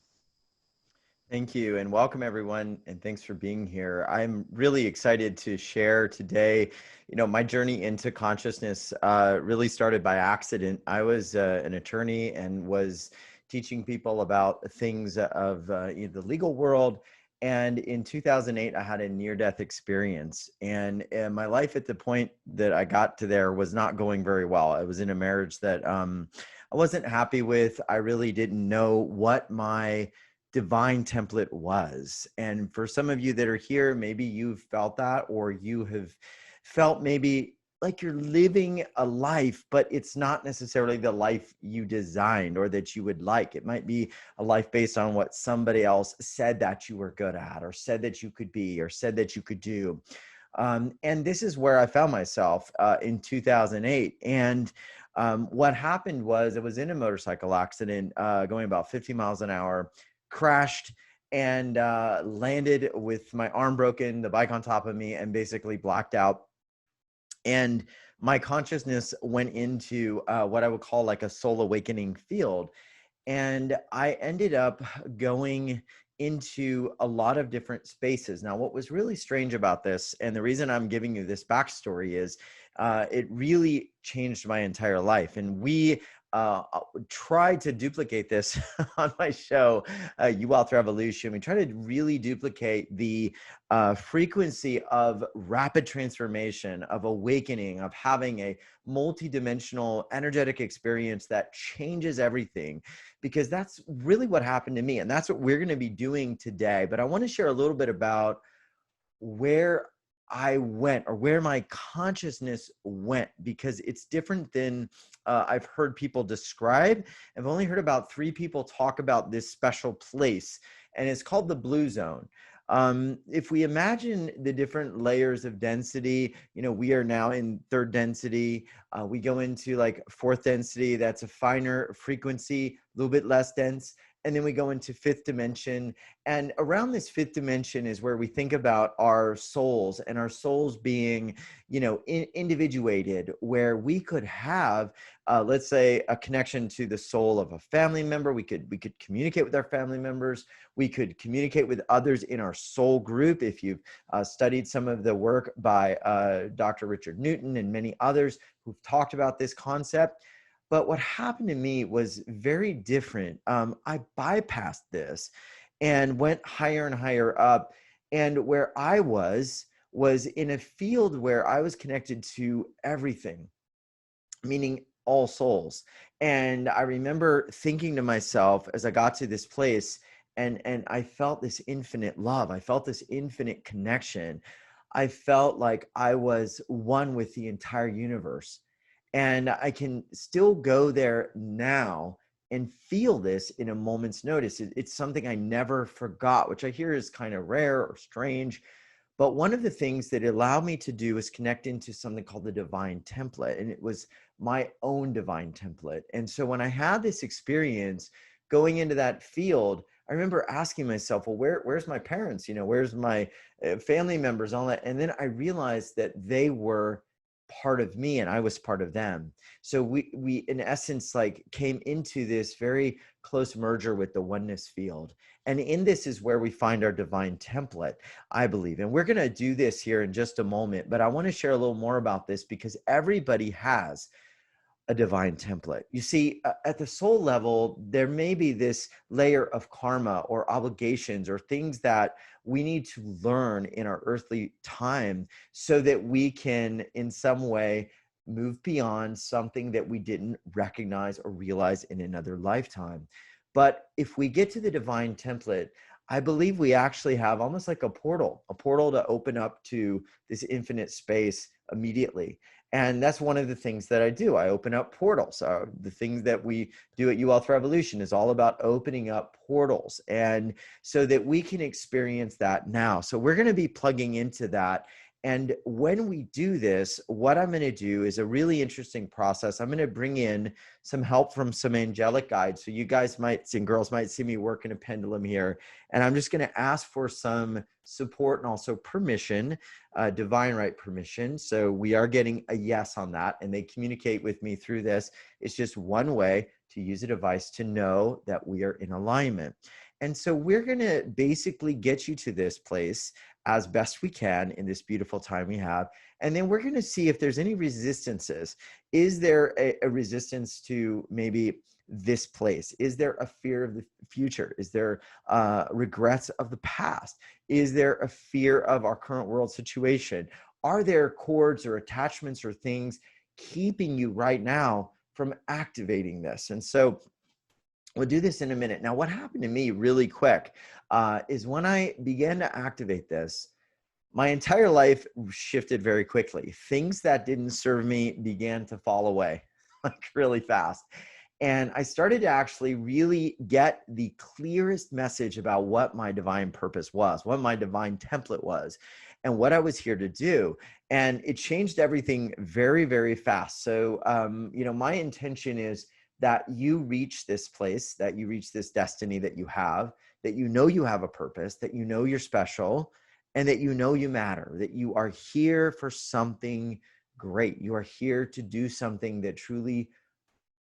Thank you, and welcome everyone, and thanks for being here. I'm really excited to share today. You know, my journey into consciousness really started by accident. I was an attorney and was teaching people about things of the legal world. And in 2008, I had a near-death experience, and my life at the point that I got to there was not going very well. I was in a marriage that I wasn't happy with. I really didn't know what my divine template was. And for some of you that are here, maybe you've felt that, or you have felt maybe like you're living a life, but it's not necessarily the life you designed or that you would like. It might be a life based on what somebody else said that you were good at, or said that you could be, or said that you could do. And this is where I found myself in 2008. And what happened was, I was in a motorcycle accident going about 50 miles an hour, crashed and landed with my arm broken, the bike on top of me, and basically blacked out. And my consciousness went into what I would call like a soul awakening field. And I ended up going into a lot of different spaces. Now, what was really strange about this, and the reason I'm giving you this backstory, is it really changed my entire life. And we tried to duplicate this on my show, You Wealth Revolution. We try to really duplicate the frequency of rapid transformation, of awakening, of having a multidimensional energetic experience that changes everything, because that's really what happened to me. And that's what we're going to be doing today. But I want to share a little bit about where I went, or where my consciousness went, because it's different than I've heard people describe. I've only heard about 3 people talk about this special place, and it's called the blue zone. If we imagine the different layers of density, you know, we are now in 3rd density. We go into like 4th density. That's a finer frequency, a little bit less dense. And then we go into 5th dimension. And around this 5th dimension is where we think about our souls, and our souls being, you know, individuated, where we could have, let's say, a connection to the soul of a family member. We could communicate with our family members. We could communicate with others in our soul group. If you've studied some of the work by Dr. Richard Newton and many others who've talked about this concept. But what happened to me was very different. I bypassed this and went higher and higher up. And where I was in a field where I was connected to everything, meaning all souls. And I remember thinking to myself as I got to this place, and I felt this infinite love. I felt this infinite connection. I felt like I was one with the entire universe. And I can still go there now and feel this in a moment's notice. It's something I never forgot, which I hear is kind of rare or strange. But one of the things that it allowed me to do is connect into something called the divine template. And it was my own divine template. And so when I had this experience going into that field, I remember asking myself, well, where's my parents? You know, where's my family members, all that? And then I realized that they were part of me and I was part of them. So we in essence, like, came into this very close merger with the oneness field. And in this is where we find our divine template, I believe. And we're going to do this here in just a moment, but I want to share a little more about this because everybody has a divine template. You see, at the soul level, there may be this layer of karma or obligations or things that we need to learn in our earthly time so that we can, in some way, move beyond something that we didn't recognize or realize in another lifetime. But if we get to the divine template, I believe we actually have almost like a portal to open up to this infinite space immediately. And that's one of the things that I do. I open up portals. The things that we do at UWealth Revolution is all about opening up portals, and so that we can experience that now. So we're going to be plugging into that. And when we do this, what I'm going to do is a really interesting process. I'm going to bring in some help from some angelic guides. So you guys and girls might see me working a pendulum here. And I'm just going to ask for some support and also permission, divine right permission. So we are getting a yes on that. And they communicate with me through this. It's just one way to use a device to know that we are in alignment. And so we're going to basically get you to this place as best we can in this beautiful time we have. And then we're going to see if there's any resistances. Is there a resistance to maybe this place? Is there a fear of the future? Is there regrets of the past? Is there a fear of our current world situation? Are there cords or attachments or things keeping you right now from activating this? And so we'll do this in a minute. Now, what happened to me really quick is when I began to activate this, my entire life shifted very quickly. Things that didn't serve me began to fall away like really fast. And I started to actually really get the clearest message about what my divine purpose was, what my divine template was, and what I was here to do. And it changed everything very, very fast. So, my intention is that you reach this place, that you reach this destiny that you have, that you know you have a purpose, that you know you're special, and that you know you matter, that you are here for something great. You are here to do something that truly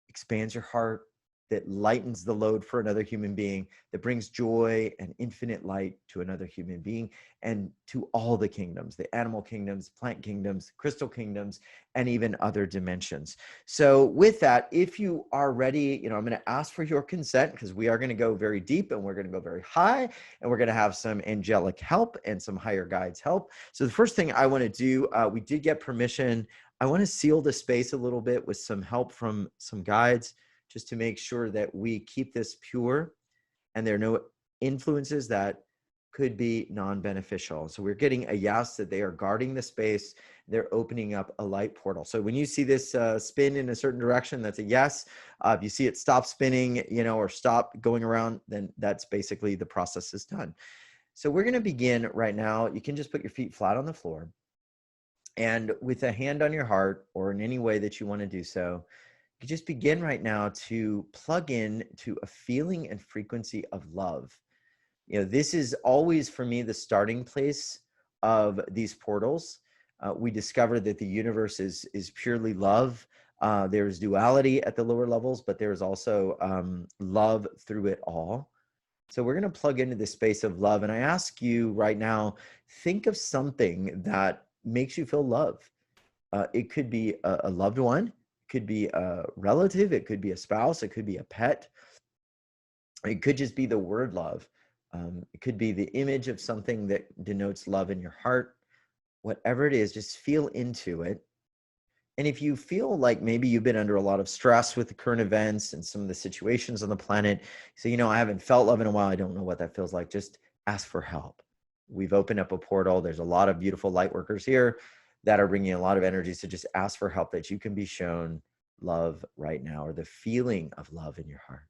expands your heart, that lightens the load for another human being, that brings joy and infinite light to another human being and to all the kingdoms, the animal kingdoms, plant kingdoms, crystal kingdoms, and even other dimensions. So with that, if you are ready, I'm going to ask for your consent because we are going to go very deep and we're going to go very high, and we're going to have some angelic help and some higher guides help. So the first thing I want to do, we did get permission. I want to seal the space a little bit with some help from some guides, just to make sure that we keep this pure and there are no influences that could be non-beneficial. So we're getting a yes that they are guarding the space. They're opening up a light portal. So when you see this spin in a certain direction, that's a yes. If you see it stop spinning, or stop going around, then that's basically the process is done. So we're going to begin right now. You can just put your feet flat on the floor, and with a hand on your heart or in any way that you want to do so, you just begin right now to plug in to a feeling and frequency of love. This is always for me the starting place of these portals. We discovered that the universe is purely love. There's duality at the lower levels, but there's also love through it all. So we're going to plug into the space of love. And I ask you right now, think of something that makes you feel love. It could be a loved one. Could be a relative, it could be a spouse, it could be a pet, it could just be the word love. It could be the image of something that denotes love in your heart. Whatever it is, just feel into it. And if you feel like maybe you've been under a lot of stress with the current events and some of the situations on the planet, so I haven't felt love in a while, I don't know what that feels like, just ask for help. We've opened up a portal. There's a lot of beautiful light workers here that are bringing a lot of energy. So just ask for help, that you can be shown love right now, or the feeling of love in your heart.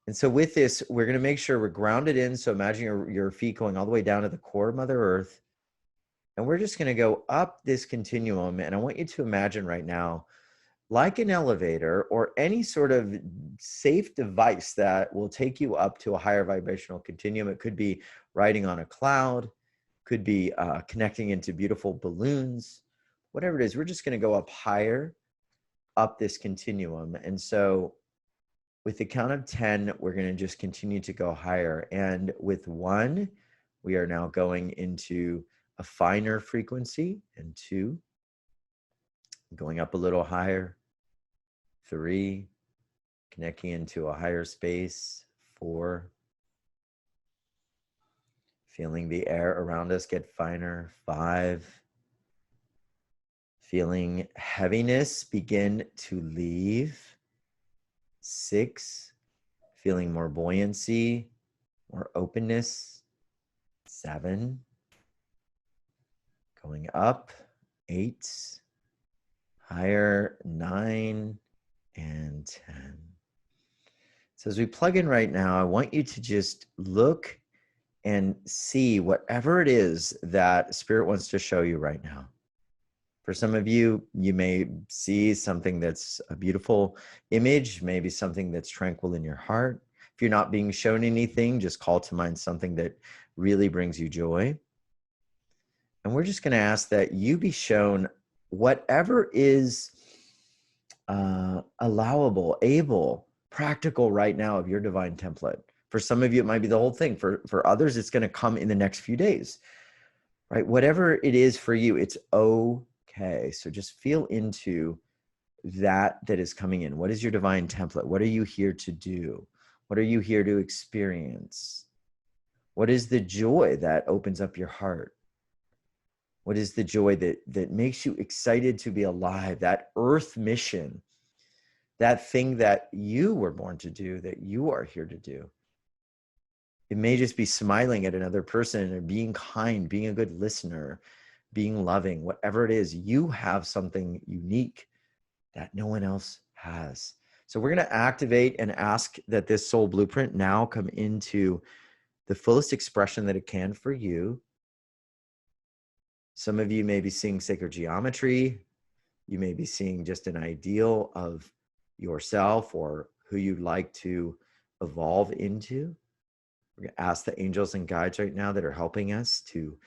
And so with this, we're going to make sure we're grounded in. So imagine your feet going all the way down to the core of Mother Earth. And we're just going to go up this continuum. And I want you to imagine right now, like an elevator or any sort of safe device that will take you up to a higher vibrational continuum. It could be riding on a cloud, could be connecting into beautiful balloons, whatever it is. We're just going to go up higher, up this continuum. And so with the count of 10, we're going to just continue to go higher. And with 1, we are now going into a finer frequency, and 2, going up a little higher, 3, connecting into a higher space, 4, feeling the air around us get finer, 5, feeling heaviness begin to leave, 6, feeling more buoyancy, more openness, 7, going up, 8, higher, 9, and 10. So as we plug in right now, I want you to just look and see whatever it is that Spirit wants to show you right now. For some of you, you may see something that's a beautiful image, maybe something that's tranquil in your heart. If you're not being shown anything, just call to mind something that really brings you joy. And we're just going to ask that you be shown whatever is allowable, able, practical right now of your divine template. For some of you, it might be the whole thing. For others, it's going to come in the next few days, right? Whatever it is for you, it's okay. So just feel into that is coming in. What is your divine template? What are you here to do? What are you here to experience? What is the joy that opens up your heart? What is the joy that makes you excited to be alive? That earth mission, that thing that you were born to do, that you are here to do. It may just be smiling at another person or being kind, being a good listener, being loving, whatever it is. You have something unique that no one else has. So we're going to activate and ask that this soul blueprint now come into the fullest expression that it can for you. Some of you may be seeing sacred geometry. You may be seeing just an ideal of yourself or who you'd like to evolve into. We're going to ask the angels and guides right now that are helping us to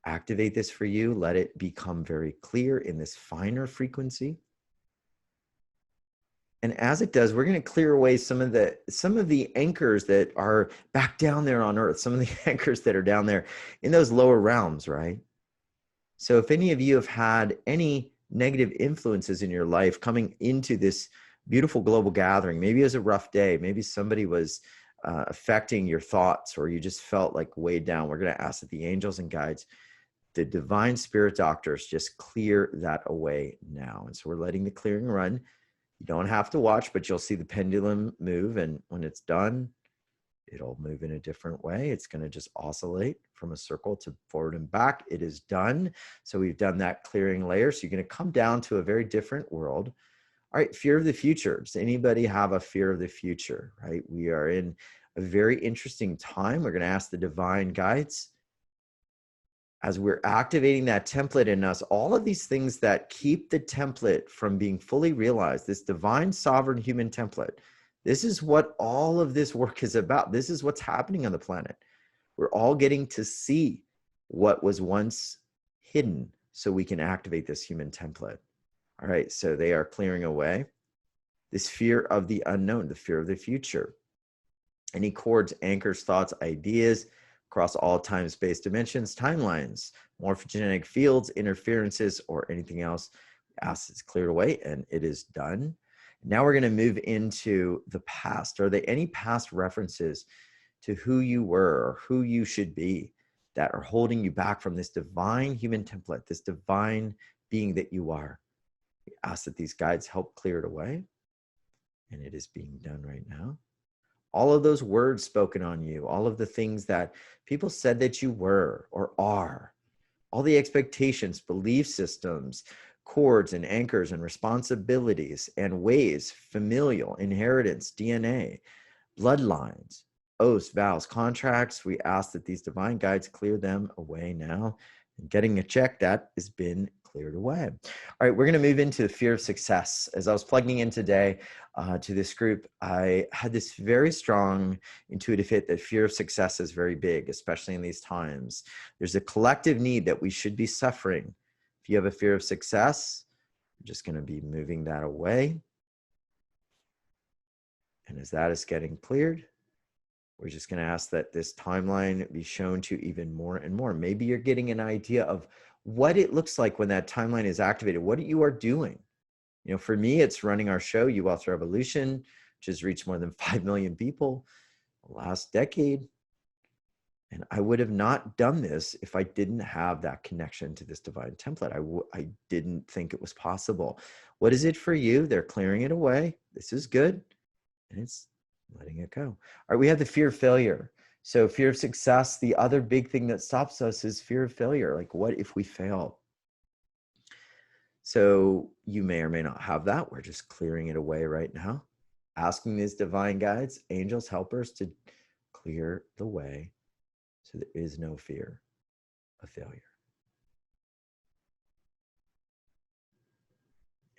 activate this for you. Let it become very clear in this finer frequency. And as it does, we're going to clear away some of the anchors that are back down there on earth, some of the anchors that are down there in those lower realms, right? So if any of you have had any negative influences in your life coming into this beautiful global gathering, maybe it was a rough day, maybe somebody was affecting your thoughts, or you just felt like weighed down, we're going to ask that the angels and guides, the divine spirit doctors, just clear that away now. And so we're letting the clearing run. You don't have to watch, but you'll see the pendulum move. And when it's done, it'll move in a different way. It's going to just oscillate from a circle to forward and back. It is done. So we've done that clearing layer. So you're going to come down to a very different world. All right, fear of the future. Does anybody have a fear of the future, right? We are in a very interesting time. We're going to ask the divine guides, as we're activating that template in us, all of these things that keep the template from being fully realized, this divine sovereign human template. This is what all of this work is about. This is what's happening on the planet. We're all getting to see what was once hidden so we can activate this human template. All right, so they are clearing away this fear of the unknown, the fear of the future. Any cords, anchors, thoughts, ideas across all time, space, dimensions, timelines, morphogenetic fields, interferences, or anything else, ask it's cleared away, and it is done. Now we're going to move into the past. Are there any past references to who you were or who you should be that are holding you back from this divine human template, this divine being that you are? We ask that these guides help clear it away, and it is being done right now. All of those words spoken on you, all of the things that people said that you were or are, all the expectations, belief systems, cords and anchors and responsibilities and ways, familial, inheritance, DNA, bloodlines, oaths, vows, contracts. We ask that these divine guides clear them away now Getting a check, that has been cleared away. All right, we're going to move into the fear of success. As I was plugging in today to this group, I had this very strong intuitive hit that fear of success is very big, especially in these times. There's a collective need that we should be suffering. If you have a fear of success, I'm just going to be moving that away. And as that is getting cleared, we're just going to ask that this timeline be shown to even more and more. Maybe you're getting an idea of what it looks like when that timeline is activated, what you are doing. You know, for me, it's running our show, You Wealth Revolution, which has reached more than 5 million people last decade. And I would have not done this if I didn't have that connection to this divine template. I didn't think it was possible. What is it for you? They're clearing it away. This is good. And it's letting it go. All right, we have the fear of failure. So fear of success, the other big thing that stops us is fear of failure. Like, what if we fail? So you may or may not have that. We're just clearing it away right now. Asking these divine guides, angels, helpers to clear the way so there is no fear of failure.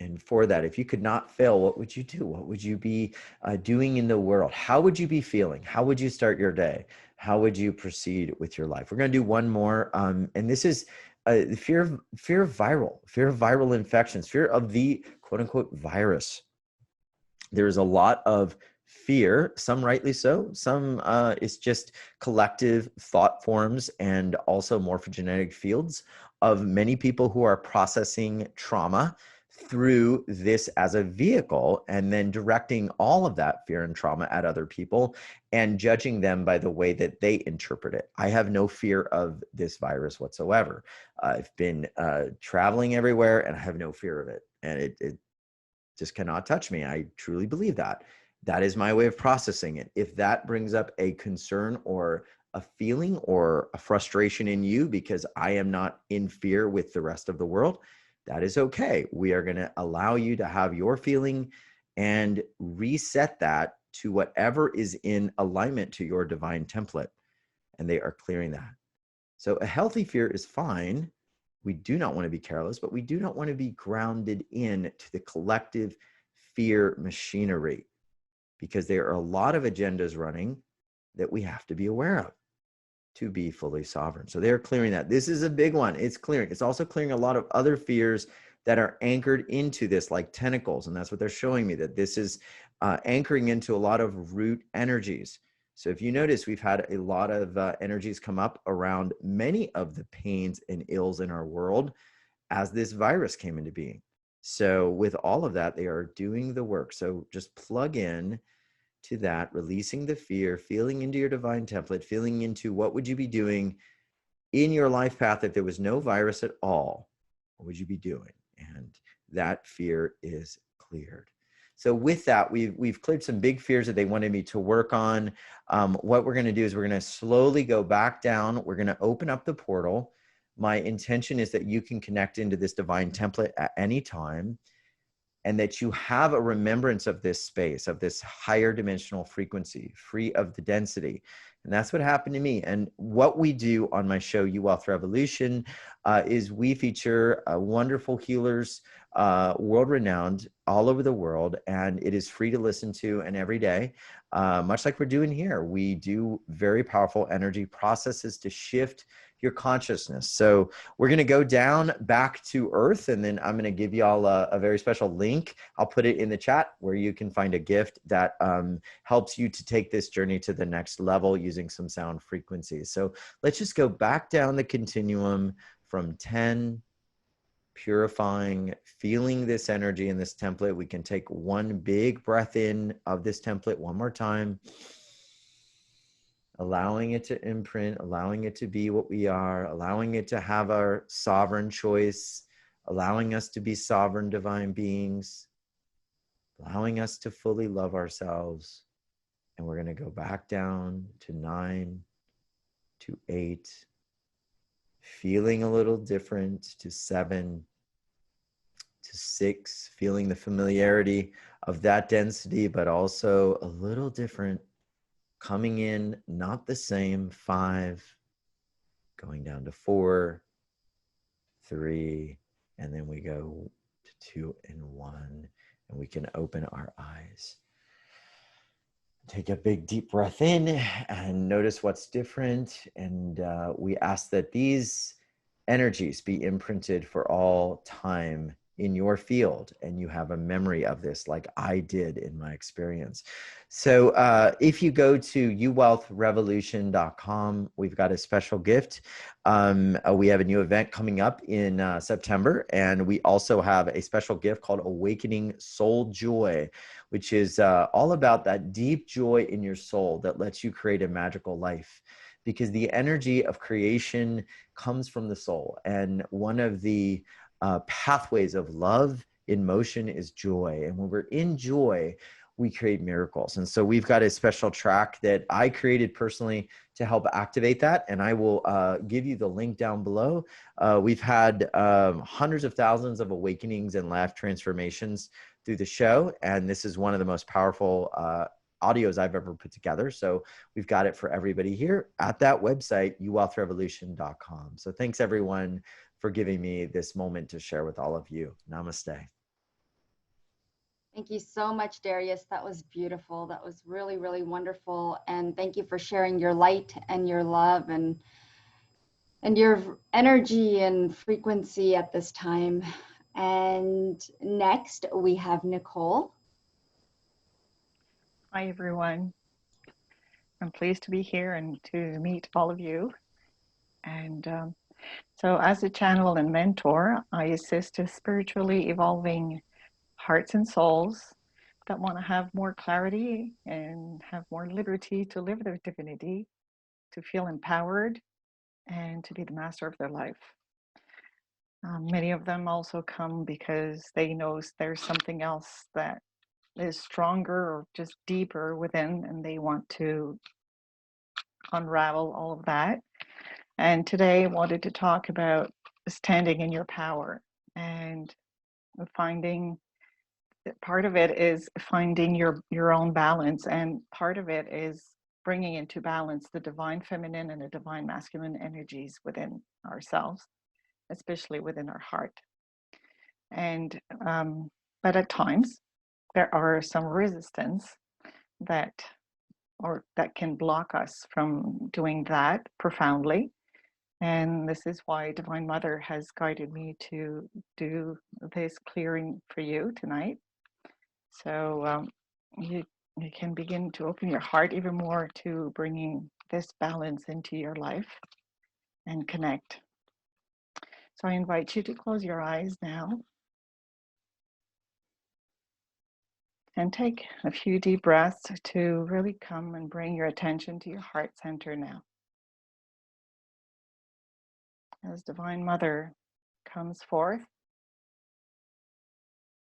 And for that, if you could not fail, what would you do? What would you be doing in the world? How would you be feeling? How would you start your day? How would you proceed with your life? We're going to do one more. And this is fear of viral infections, fear of the quote unquote virus. There's a lot of fear, some rightly so, some is just collective thought forms and also morphogenetic fields of many people who are processing trauma through this as a vehicle and then directing all of that fear and trauma at other people and judging them by the way that they interpret it. I have no fear of this virus whatsoever. I've been traveling everywhere and I have no fear of it. And it just cannot touch me. I truly believe that. That is my way of processing it. If that brings up a concern or a feeling or a frustration in you because I am not in fear with the rest of the world, that is okay. We are going to allow you to have your feeling and reset that to whatever is in alignment to your divine template. And they are clearing that. So a healthy fear is fine. We do not want to be careless, but we do not want to be grounded in to the collective fear machinery because there are a lot of agendas running that we have to be aware of to be fully sovereign. So they're clearing that. This is a big one. It's clearing. It's also clearing a lot of other fears that are anchored into this, like tentacles. And that's what they're showing me, that this is anchoring into a lot of root energies. So if you notice, we've had a lot of energies come up around many of the pains and ills in our world as this virus came into being. So with all of that, they are doing the work. So just plug in to that, releasing the fear, feeling into your divine template, feeling into what would you be doing in your life path if there was no virus at all. What would you be doing? And that fear is cleared. So with that, we've cleared some big fears that they wanted me to work on. What we're going to do is we're going to slowly go back down. We're going to open up the portal. My intention is that you can connect into this divine template at any time, and that you have a remembrance of this space, of this higher dimensional frequency, free of the density. And that's what happened to me. And what we do on my show, You Wealth Revolution, is we feature wonderful healers, world-renowned, all over the world, and it is free to listen to and every day, much like we're doing here. We do very powerful energy processes to shift your consciousness. So we're going to go down back to earth, and then I'm going to give you all a very special link. I'll put it in the chat where you can find a gift that helps you to take this journey to the next level using some sound frequencies. So let's just go back down the continuum from 10, purifying, feeling this energy in this template. We can take one big breath in of this template one more time. Allowing it to imprint, allowing it to be what we are, allowing it to have our sovereign choice, allowing us to be sovereign divine beings, allowing us to fully love ourselves. And we're going to go back down to 9, to 8, feeling a little different, to 7, to 6, feeling the familiarity of that density, but also a little different. Coming in, not the same, 5, going down to 4, 3, and then we go to 2 and 1, and we can open our eyes. Take a big deep breath in and notice what's different. And we ask that these energies be imprinted for all time in your field, and you have a memory of this like I did in my experience. So if you go to uwealthrevolution.com, we've got a special gift. We have a new event coming up in September, and we also have a special gift called Awakening Soul Joy, which is all about that deep joy in your soul that lets you create a magical life. Because the energy of creation comes from the soul. And one of the pathways of love in motion is joy. And when we're in joy, we create miracles. And so we've got a special track that I created personally to help activate that. And I will give you the link down below. We've had hundreds of thousands of awakenings and life transformations through the show. And this is one of the most powerful audios I've ever put together. So we've got it for everybody here at that website, uwealthrevolution.com. So thanks everyone for giving me this moment to share with all of you. Namaste. Thank you so much, Darius. That was beautiful. That was really, really wonderful. And thank you for sharing your light and your love and your energy and frequency at this time. And next we have Nicole. Hi, everyone. I'm pleased to be here and to meet all of you. And so as a channel and mentor, I assist with spiritually evolving hearts and souls that want to have more clarity and have more liberty to live their divinity, to feel empowered, and to be the master of their life. Many of them also come because they know there's something else that is stronger or just deeper within, and they want to unravel all of that. And today I wanted to talk about standing in your power and finding, part of it is finding your own balance, and part of it is bringing into balance the divine feminine and the divine masculine energies within ourselves, especially within our heart. And but at times there are some resistance that can block us from doing that profoundly. And this is why Divine Mother has guided me to do this clearing for you tonight. So you can begin to open your heart even more to bringing this balance into your life and connect. So I invite you to close your eyes now and take a few deep breaths to really come and bring your attention to your heart center now. As Divine Mother comes forth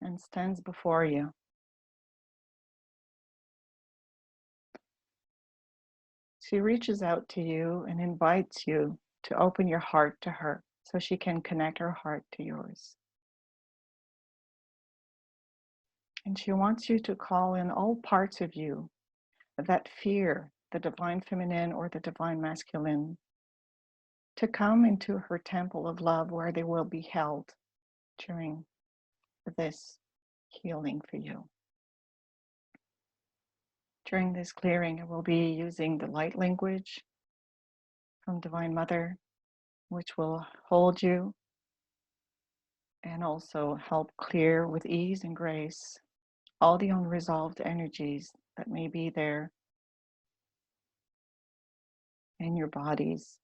and stands before you. She reaches out to you and invites you to open your heart to her so she can connect her heart to yours. And she wants you to call in all parts of you that fear the divine feminine or the divine masculine to come into her temple of love where they will be held during this healing for you. During this clearing, I will be using the light language from Divine Mother, which will hold you and also help clear with ease and grace all the unresolved energies that may be there in your bodies.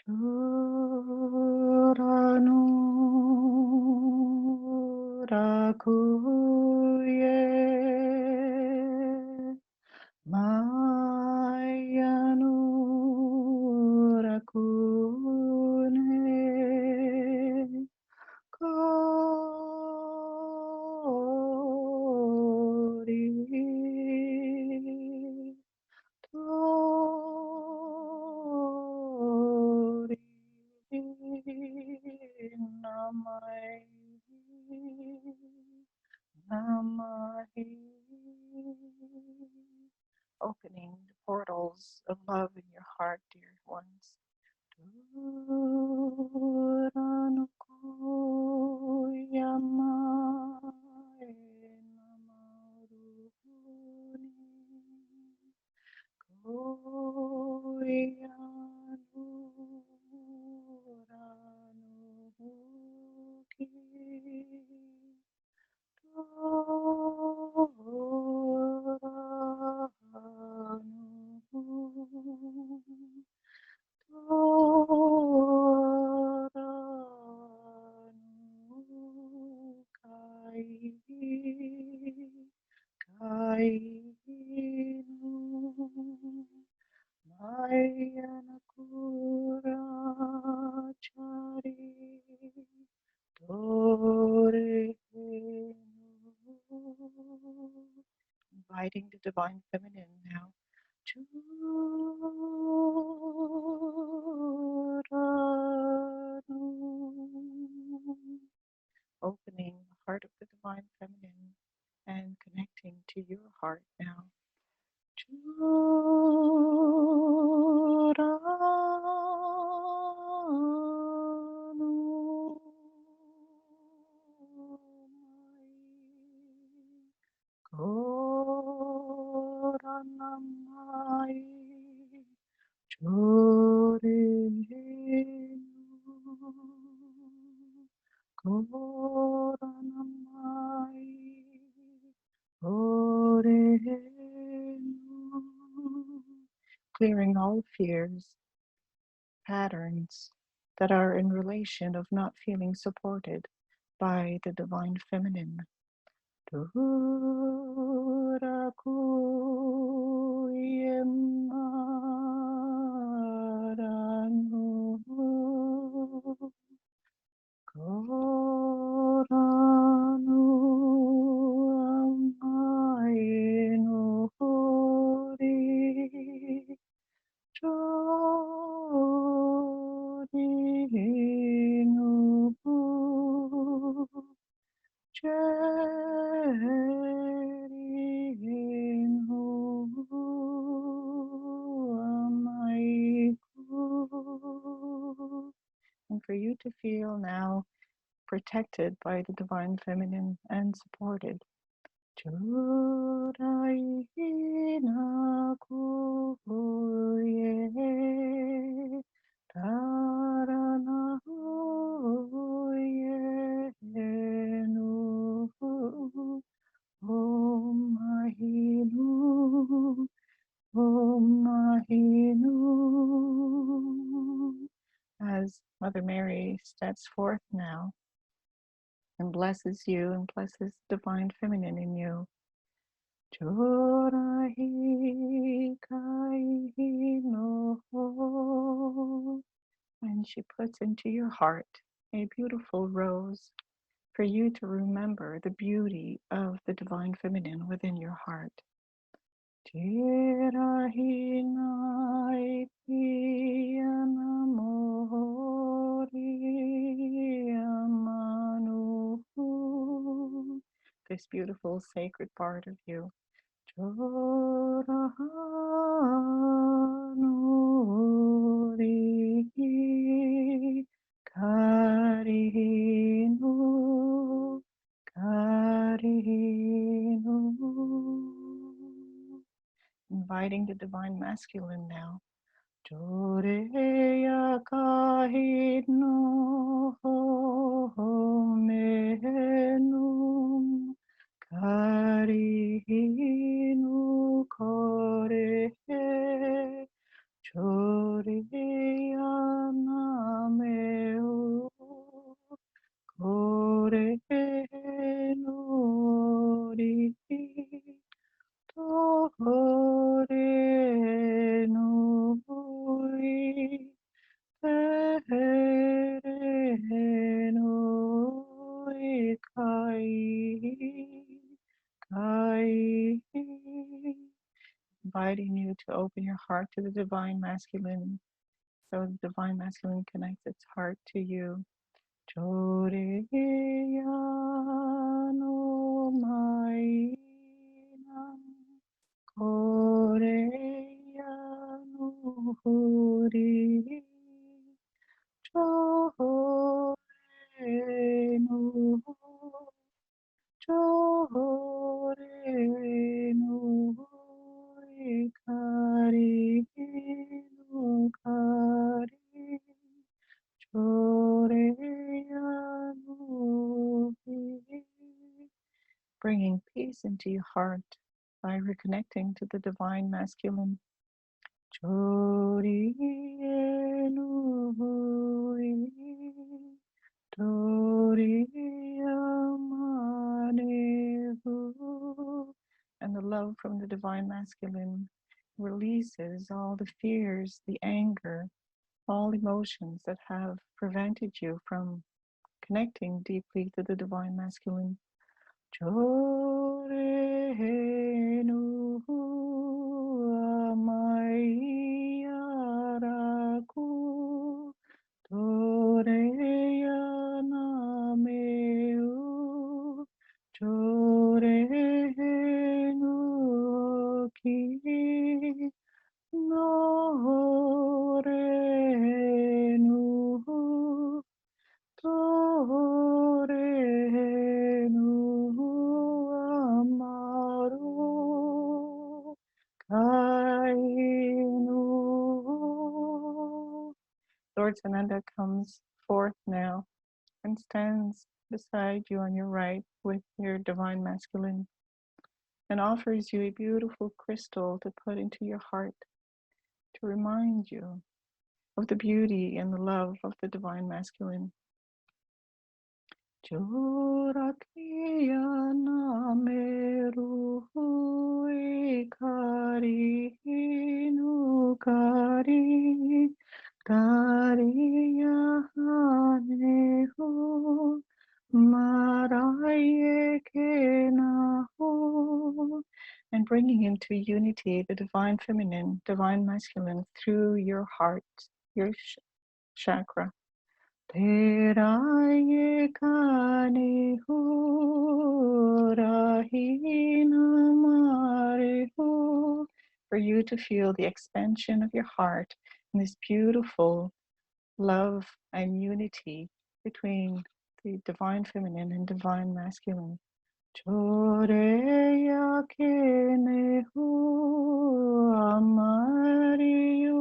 Churanu rakuye mayanu rakune kori tori namai namahi opening the portals of love in your heart, dear ones. Inviting the divine feminine now. Opening the heart of the divine feminine and connecting to your heart now. Clearing all fears, patterns that are in relation of not feeling supported by the divine feminine. And for you to feel now protected by the divine feminine and supported. As Mother Mary steps forth now and blesses you and blesses the divine feminine in you. And she puts into your heart a beautiful rose for you to remember the beauty of the divine feminine within your heart. This beautiful sacred part of you. Inviting the divine masculine now. Joreya kahidno menum karihinu kore choreya nameu kore nori tore nui inviting you to open your heart to the divine masculine, so the divine masculine connects its heart to you. Kore bringing peace into your heart by reconnecting to the divine masculine. Chori enui, tori amanehu. And the love from the divine masculine releases all the fears, the anger, all emotions that have prevented you from connecting deeply to the divine masculine. Chorenu amayaraku toreyanameu chorenu ki norenu torenu amaru kainu. Lord Sananda comes forth now and stands beside you on your right with your divine masculine and offers you a beautiful crystal to put into your heart to remind you of the beauty and the love of the divine masculine. Chorakiya nameru ikari nukari kariyahanehu maraye kenahu. And bringing into unity the divine feminine, divine masculine through your heart, your chakra. Teraye kanehu rahina marehu. For you to feel the expansion of your heart in this beautiful love and unity between the divine feminine and divine masculine. Choreya kenehu amariyune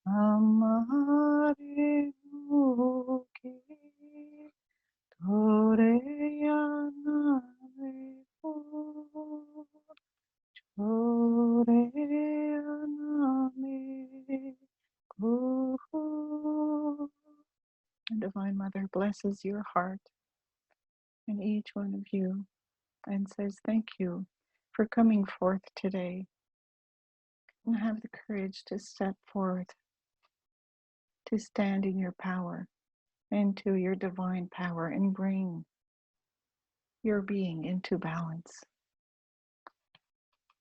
amarenuki toreyanamehu choreyanamegu. The Divine Mother blesses your heart and each one of you and says thank you for coming forth today, and have the courage to step forward, to stand in your power, into your divine power, and bring your being into balance.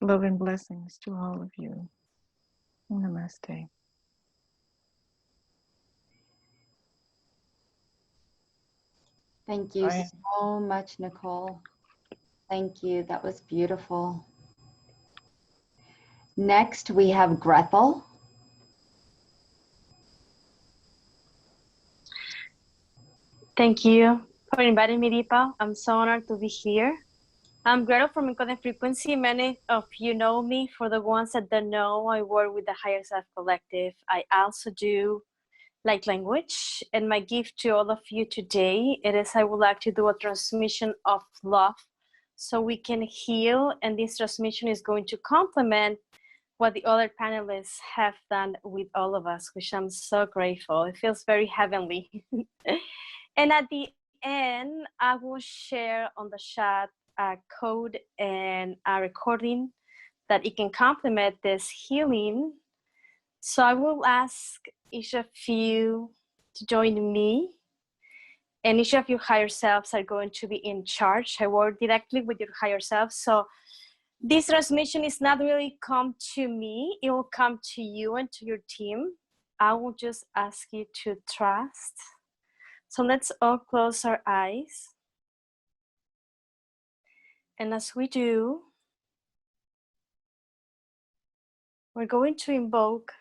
Love and blessings to all of you. Namaste. Thank you so much, Nicole. Thank you. That was beautiful. Next, we have Grethel. Thank you for inviting me, Deepa. I'm so honored to be here. I'm Gretel from Encoding Frequency. Many of you know me. For the ones that don't know, I work with the Higher Self Collective. I also do light language. And my gift to all of you today, it is I would like to do a transmission of love so we can heal. And this transmission is going to complement what the other panelists have done with all of us, which I'm so grateful. It feels very heavenly. And at the end, I will share on the chat a code and a recording that it can complement this healing. So I will ask each of you to join me, and each of your higher selves are going to be in charge. I work directly with your higher self. So this transmission is not really come to me, it will come to you and to your team. I will just ask you to trust. So let's all close our eyes. And as we do, we're going to invoke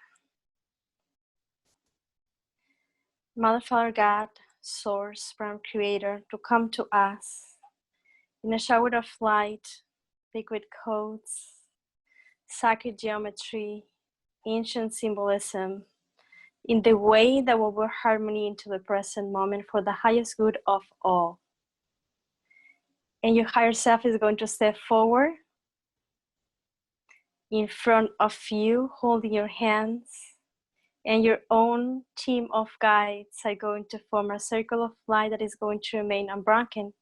Mother, Father, God, Source, Supreme Creator, to come to us in a shower of light, liquid codes, sacred geometry, ancient symbolism, in the way that will bring harmony into the present moment for the highest good of all. And your higher self is going to step forward in front of you, holding your hands. And your own team of guides are going to form a circle of light that is going to remain unbroken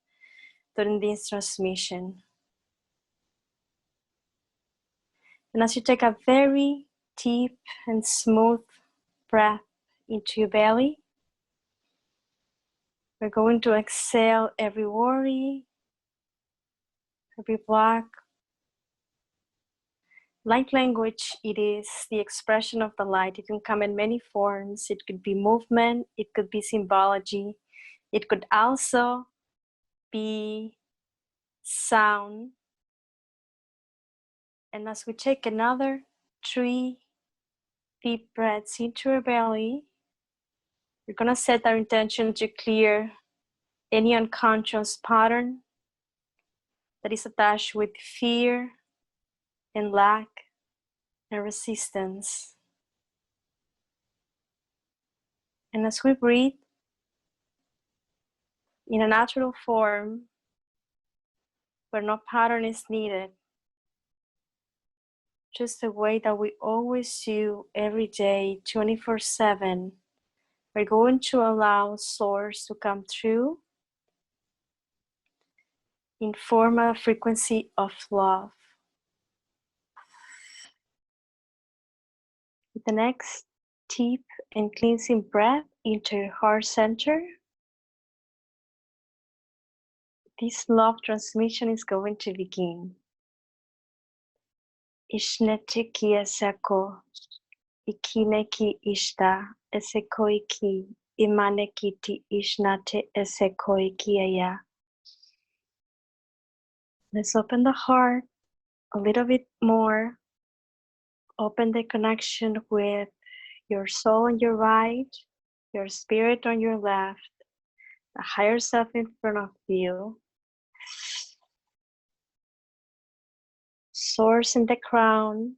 during this transmission. And as you take a very deep and smooth breath into your belly, we're going to exhale every worry, every block. Light language, it is the expression of the light. It can come in many forms. It could be movement, it could be symbology, it could also be sound. And as we take another 3 deep breaths into our belly, we're going to set our intention to clear any unconscious pattern that is attached with fear and lack and resistance. And as we breathe in a natural form where no pattern is needed, just the way that we always do every day, 24/7, we're going to allow Source to come through in form of frequency of love. With the next deep and cleansing breath into your heart center, this love transmission is going to begin. Ishnete ki eseko, ikine ki ishta, eseko iki, imane kiti ishnate eseko ikiaya. Let's open the heart a little bit more. Open the connection with your soul on your right, your spirit on your left, the higher self in front of you. Source in the crown,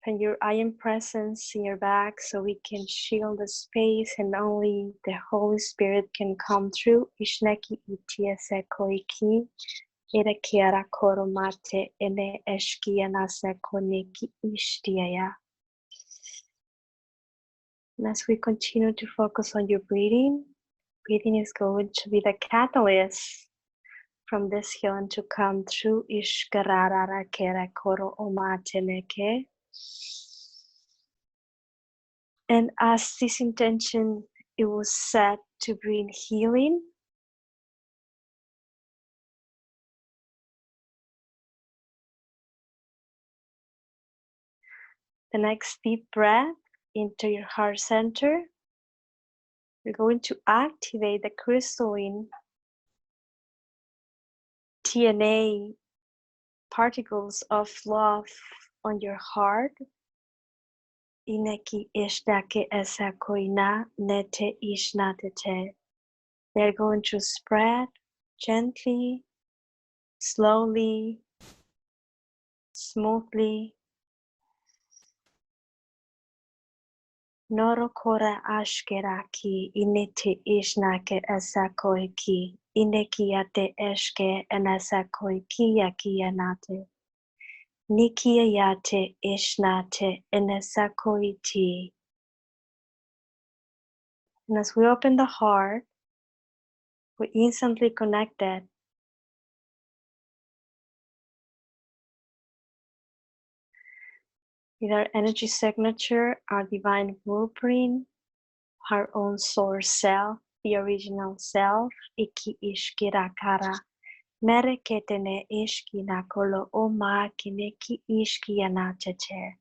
and your I am presence in your back so we can shield the space and only the Holy Spirit can come through. Ishneki itieseko iki, irakiara koromate ene eshkianaseko neki ishtiaya. And as we continue to focus on your breathing, breathing is going to be the catalyst from this healing to come through. Ishkarara kera koro omateleke. And as this intention, it was set to bring healing, the next deep breath into your heart center, you're going to activate the crystalline DNA particles of love on your heart. Ineki ishtake esakoina nete ishnatete. They're going to spread gently, slowly, smoothly. Norokora ashkeraki inete ishnake esakoiki. Inekiate eshke enasakoiki yakianate. Nikiyate ishnate enesakoiti. And as we open the heart, we instantly connected with our energy signature, our divine blueprint, our own source self, the original self, Iki Ishkirakara. Mereketene ishkinakolo oma kineki ishkianachete.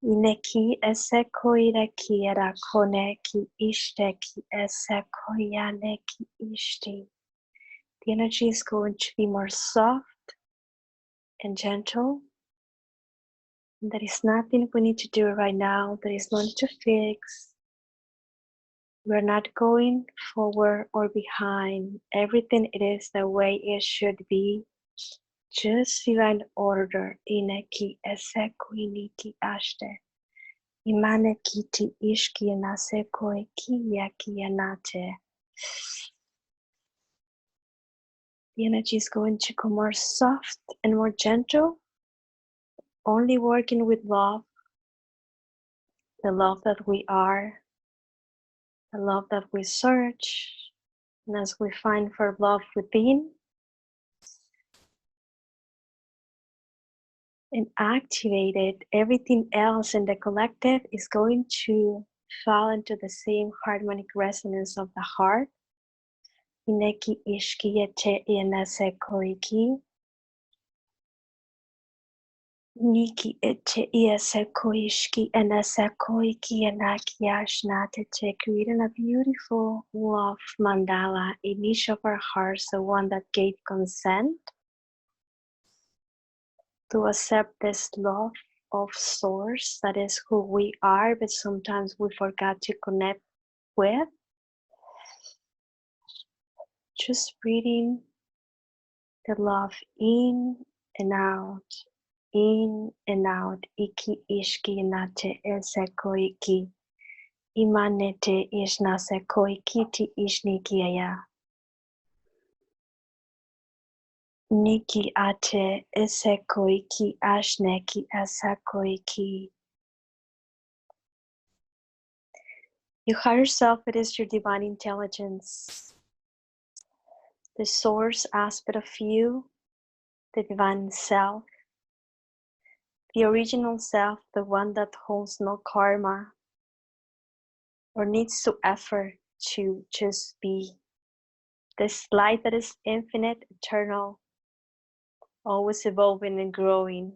Ineki esekoirakiera koneki ishteki esekoyaneki ishti. The energy is going to be more soft and gentle. And there is nothing we need to do right now. There is nothing to fix. We're not going forward or behind. Everything it is the way it should be. Just divine order. Ineki esekuiniki ashte. Imane kiti ishki naseko eki yaki yanate. The energy is going to go more soft and more gentle, only working with love, the love that we are, the love that we search, and as we find for love within, and activate it, everything else in the collective is going to fall into the same harmonic resonance of the heart. Ineki ishki yete ienase koiki. Niki ete iese koishki enase koiki enaki ashnate, creating a beautiful love mandala in each of our hearts, the one that gave consent to accept this love of source that is who we are, but sometimes we forgot to connect with. Just breathing the love in and out, in and out. Iki ishki nate elseko iki. Imanete ishnaseko ikiti ishniki aya. Niki ate eseko iki ashneki asako iki. Your higher self, it is your divine intelligence, the source aspect of you, the divine self, the original self, the one that holds no karma or needs to effort to just be. This light that is infinite, eternal, always evolving and growing.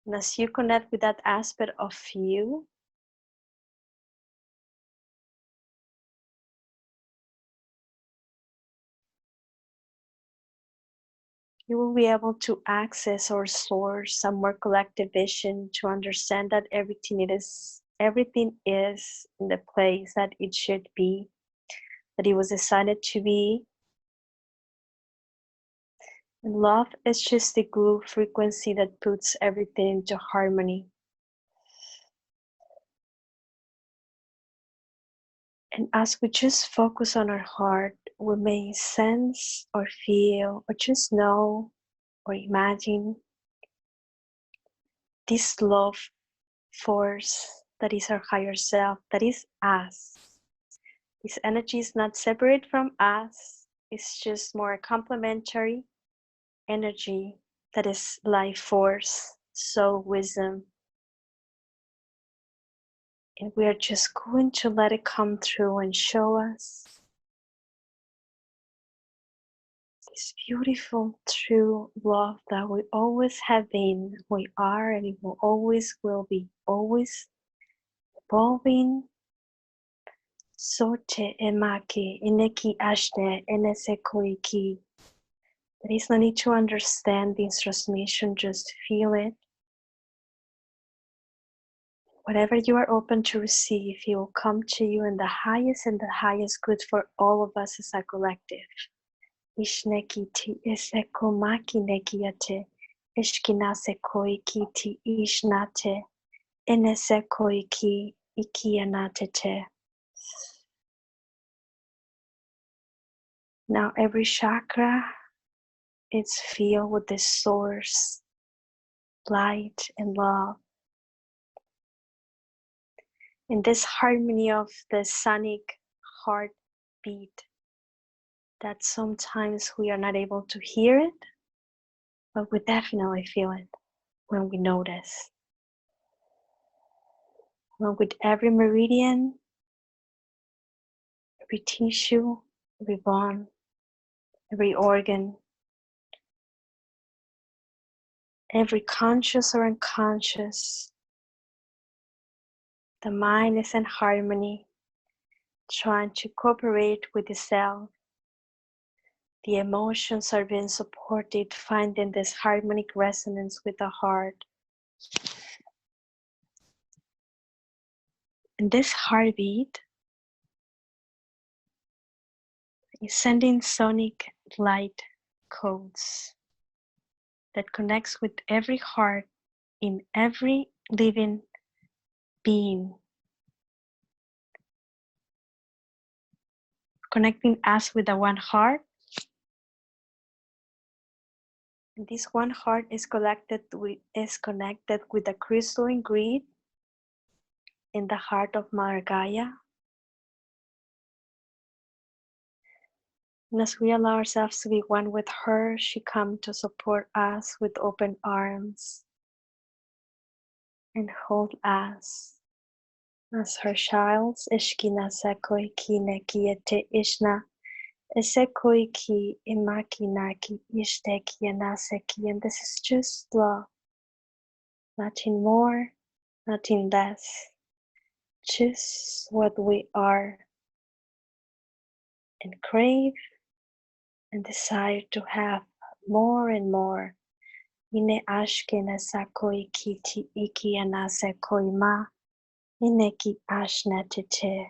And as you connect with that aspect of you, you will be able to access or source a more collective vision to understand that everything is in the place that it should be, that it was decided to be. And love is just the glue frequency that puts everything into harmony. And as we just focus on our heart, we may sense or feel or just know or imagine this love force that is our higher self, that is us. This energy is not separate from us, it's just more complementary energy that is life force, soul wisdom. And we are just going to let it come through and show us this beautiful, true love that we always have been, we are, and it will always will be, always evolving. Sote emake ineki ashne enese koiki. There is no need to understand this transmission, just feel it. Whatever you are open to receive, it will come to you in the highest good for all of us as a collective. Ishneki ti eseko maki nekiate, ishkinase koiki ti ishnate, enese koiki ikianate te. Now every chakra is filled with the source, light and love. In this harmony of the sonic heartbeat, that sometimes we are not able to hear it, but we definitely feel it when we notice. Well, with every meridian, every tissue, every bone, every organ, every conscious or unconscious, the mind is in harmony, trying to cooperate with the self. The emotions are being supported, finding this harmonic resonance with the heart. And this heartbeat is sending sonic light codes that connects with every heart in every living being, connecting us with the one heart And this one heart is connected with the crystalline grid in the heart of Mother Gaia. And as we allow ourselves to be one with her, she comes to support us with open arms and hold us as her child. Ishkina sekoi kine kiete ishna. Isekoi ki imakinaki ishteki anaseki. And this is just love. Nothing more, nothing less. Just what we are. And crave and desire to have more and more. Ine ashkena sakoi kiti iki anasekoi ma. Ineki ashnetete.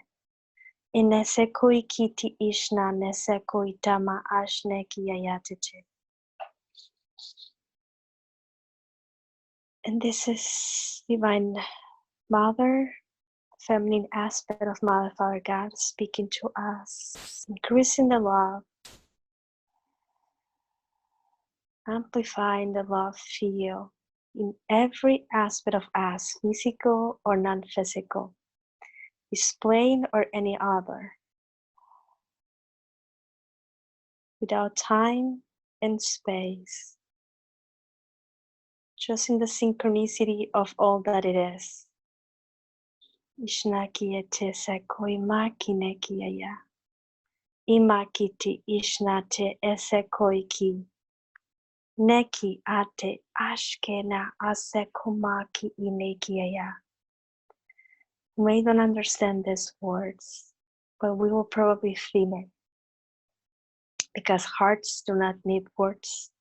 Inesekoi kiti ishna nesekoi tama ashneki ayatete. And this is Divine Mother, feminine aspect of Mother, Father, God speaking to us, increasing the love, amplifying the love field in every aspect of us, physical or non-physical, displaying or any other, without time and space, just in the synchronicity of all that it is. Ishnakiete sekoi makinekiaya. Imakiti ishnate esekoiki. Neki ate ashkena asekomaki inekiaya. We may don't understand these words, but we will probably feel it. Because hearts do not need words.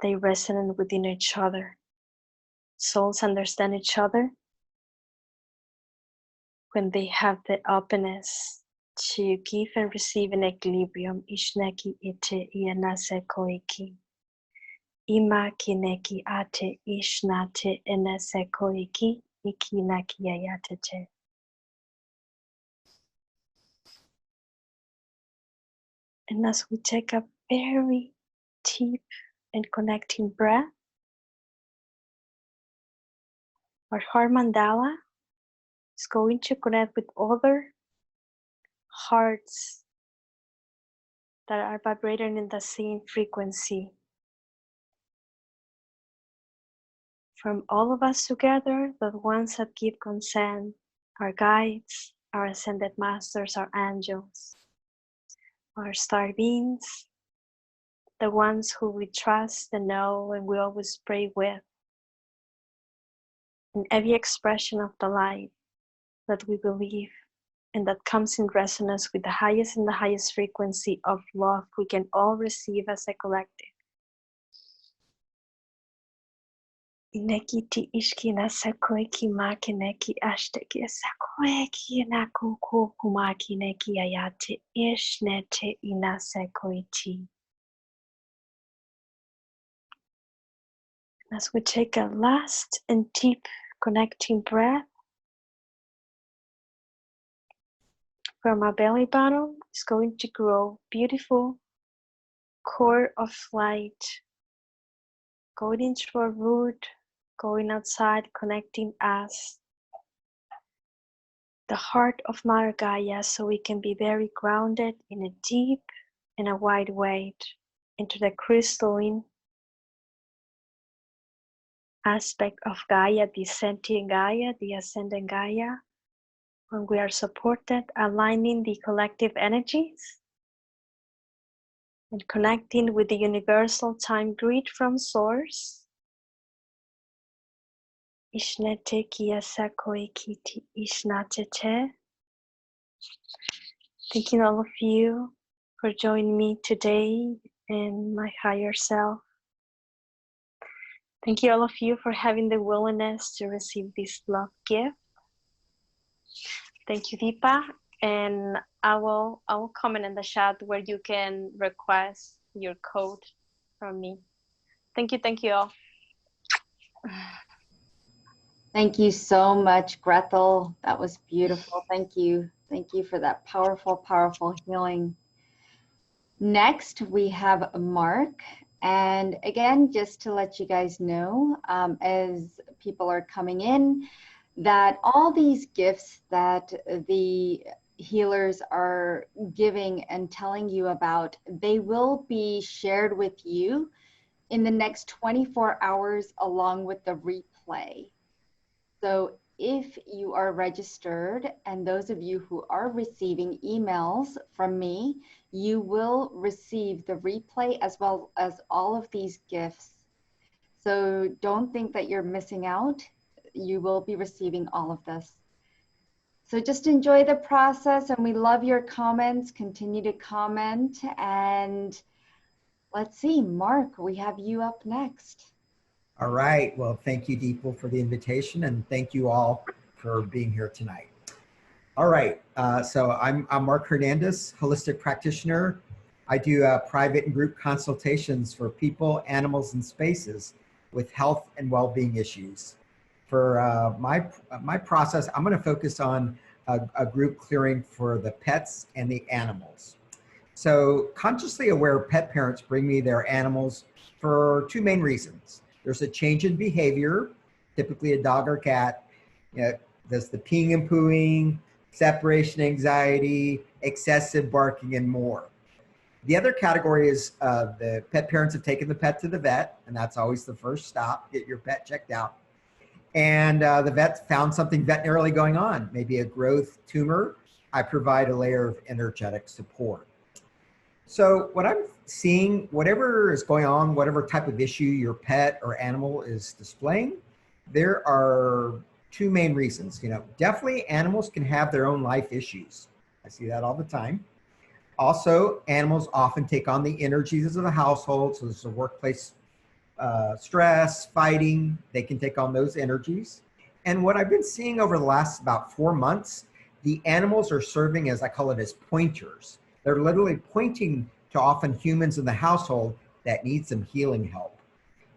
They resonate within each other. Souls understand each other when they have the openness to give and receive in equilibrium. Ishneki ite ianase koiki. Ima kineki ate ishnate enase koiki. Ikinaki ayatete. And as we take a very deep and connecting breath, our heart mandala is going to connect with other hearts that are vibrating in the same frequency. From all of us together, the ones that give consent, our guides, our ascended masters, our angels, our star beings, the ones who we trust and know and we always pray with, and every expression of the light that we believe and that comes in resonance with the highest and the highest frequency of love we can all receive as a collective. Inekiti ishkina sakoeki makineki ashteki sakoeki nakuku kumakineki ayate ishnete inasekoiti. As we take a last and deep connecting breath from our belly button, it's going to grow beautiful core of light, going into our root, going outside, connecting us, the heart of Mother Gaia, so we can be very grounded in a deep and a wide way into the crystalline aspect of Gaia, the sentient Gaia, the ascendant Gaia, when we are supported, aligning the collective energies and connecting with the universal time grid from Source. Ishnete kiyasakoi kiti ishnatete. Thanking all of you for joining me today and my higher self. Thank you all of you for having the willingness to receive this love gift. Thank you, Deepa. And I will comment in the chat where you can request your code from me. Thank you all. Thank you so much, Gretel. That was beautiful. Thank you. Thank you for that powerful, powerful healing. Next, we have Mark. And again, just to let you guys know, as people are coming in, that all these gifts that the healers are giving and telling you about, they will be shared with you in the next 24 hours along with the replay. So if you are registered, and those of you who are receiving emails from me, you will receive the replay as well as all of these gifts. So don't think that you're missing out. You will be receiving all of this. So just enjoy the process, and we love your comments. Continue to comment. And let's see, Mark, we have you up next. All right. Well, thank you, Deepal, for the invitation, and thank you all for being here tonight. All right. So I'm Mark Hernandez, holistic practitioner. I do private and group consultations for people, animals, and spaces with health and well-being issues. For my process, I'm going to focus on a group clearing for the pets and the animals. So consciously aware pet parents bring me their animals for two main reasons. There's a change in behavior, typically a dog or cat. You know, there's the peeing and pooing, separation anxiety, excessive barking, and more. The other category is the pet parents have taken the pet to the vet, and that's always the first stop, get your pet checked out. And the vet found something veterinarily going on, maybe a growth tumor. I provide a layer of energetic support. So what I'm seeing, whatever is going on, whatever type of issue your pet or animal is displaying, there are two main reasons. You know, definitely animals can have their own life issues. I see that all the time. Also, animals often take on the energies of the household. So there's a workplace stress, fighting, they can take on those energies. And what I've been seeing over the last about 4 months, the animals are serving as, I call it as pointers. They're literally pointing to often humans in the household that need some healing help.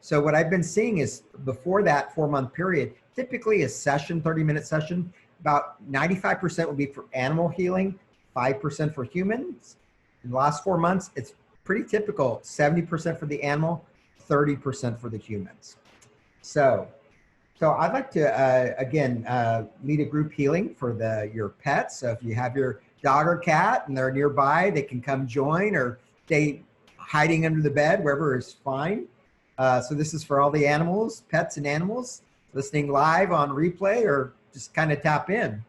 So what I've been seeing is before that 4-month period, typically a session, 30-minute session, about 95% would be for animal healing, 5% for humans. In the last 4 months, it's pretty typical, 70% for the animal, 30% for the humans. So I'd like to, again, lead a group healing for your pets. So if you have your dog or cat and they're nearby, they can come join or stay hiding under the bed, wherever is fine. So this is for all the animals, pets and animals, listening live on replay or just kind of tap in.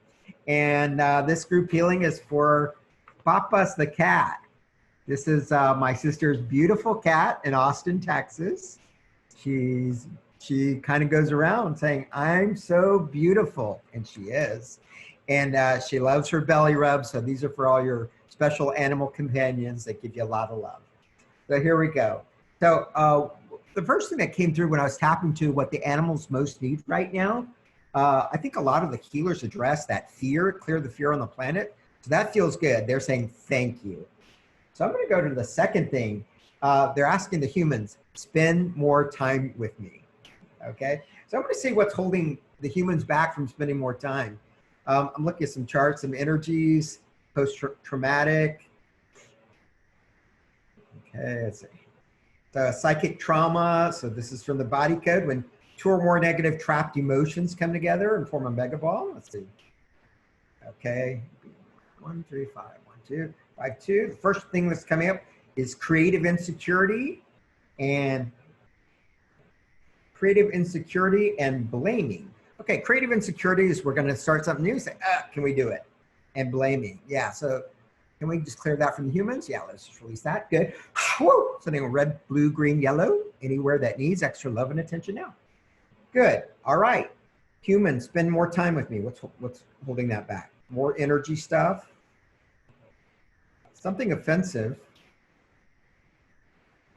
And this group healing is for Papas the cat. This is my sister's beautiful cat in Austin, Texas. She kind of goes around saying, "I'm so beautiful," and she is. And she loves her belly rub. So these are for all your special animal companions that give you a lot of love. So here we go. So the first thing that came through when I was tapping to what the animals most need right now, I think a lot of the healers address that fear, clear the fear on the planet. So that feels good. They're saying, thank you. So I'm going to go to the second thing. They're asking the humans, spend more time with me. Okay. So I'm going to see what's holding the humans back from spending more time. I'm looking at some charts, some energies, post-traumatic. Okay, let's see. So psychic trauma. So this is from the body code. When 2 or more negative trapped emotions come together and form a megaball. Let's see. Okay. 1, 3, 5. 1, 2, 5, 2. The first thing that's coming up is creative insecurity and blaming. Okay, creative insecurity is we're going to start something new. Say, can we do it? And blaming. Yeah, so can we just clear that from the humans? Yeah, let's just release that. Good. Woo! Something red, blue, green, yellow, anywhere that needs extra love and attention now. Good. All right. Humans, spend more time with me. What's holding that back? More energy stuff. Something offensive.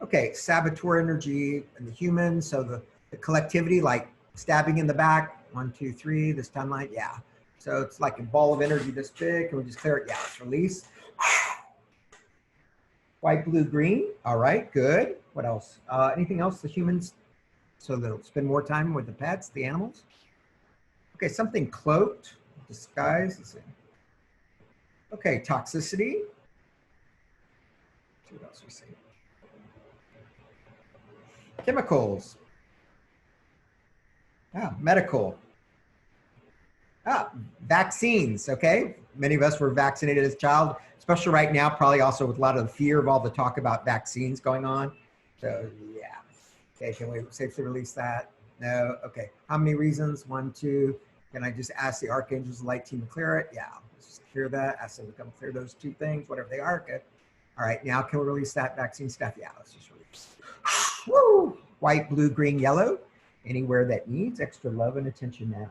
Okay, saboteur energy in the humans. So the collectivity, like stabbing in the back. 1, 2, 3, this timeline. Yeah. So it's like a ball of energy this big. Can we just clear it? Yeah, let's release. White, blue, green. All right, good. What else? Anything else the humans, so they'll spend more time with the pets, the animals? Okay, something cloaked, disguised. Let's see. Okay, toxicity. Let's see what else we see. Chemicals. Medical. Vaccines, okay? Many of us were vaccinated as a child, especially right now, probably also with a lot of the fear of all the talk about vaccines going on. So yeah. Okay, can we safely release that? No, okay. How many reasons? 1, 2. Can I just ask the Archangels Light Team to clear it? Yeah, let's just clear that. Ask them to come clear those 2 things, whatever they are, good. All right, now can we release that vaccine stuff? Yeah, let's just release. Woo! White, blue, green, yellow. Anywhere that needs extra love and attention now.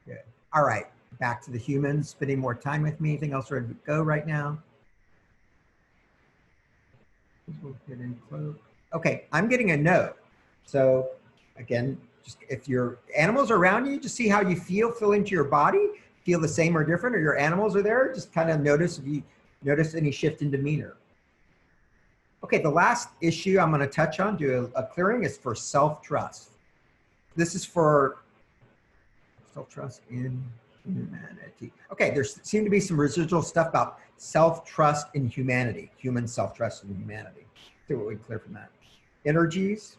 Good. All right, back to the humans, spending more time with me. Anything else ready to go right now? Okay, I'm getting a no. So again, just if your animals are around you, just see how you feel into your body. Feel the same or different, or your animals are there. Just kind of notice if you notice any shift in demeanor. Okay, the last issue I'm going to touch on, do a clearing, is for self-trust. This is for self-trust in humanity. Okay, there seemed to be some residual stuff about self-trust in humanity, human self-trust in humanity. See what we can clear from that. Energies.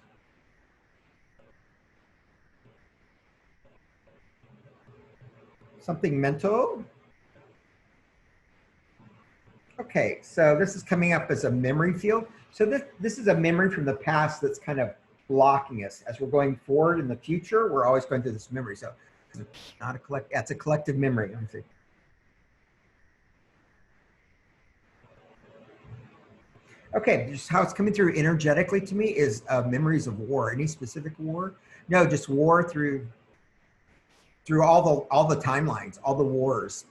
Something mental. Okay, so this is coming up as a memory field. So this is a memory from the past that's kind of blocking us. As we're going forward in the future, we're always going through this memory. So it's not a it's a collective memory. Let me see. Okay, just how it's coming through energetically to me is memories of war. Any specific war? No, just war through all the timelines, all the wars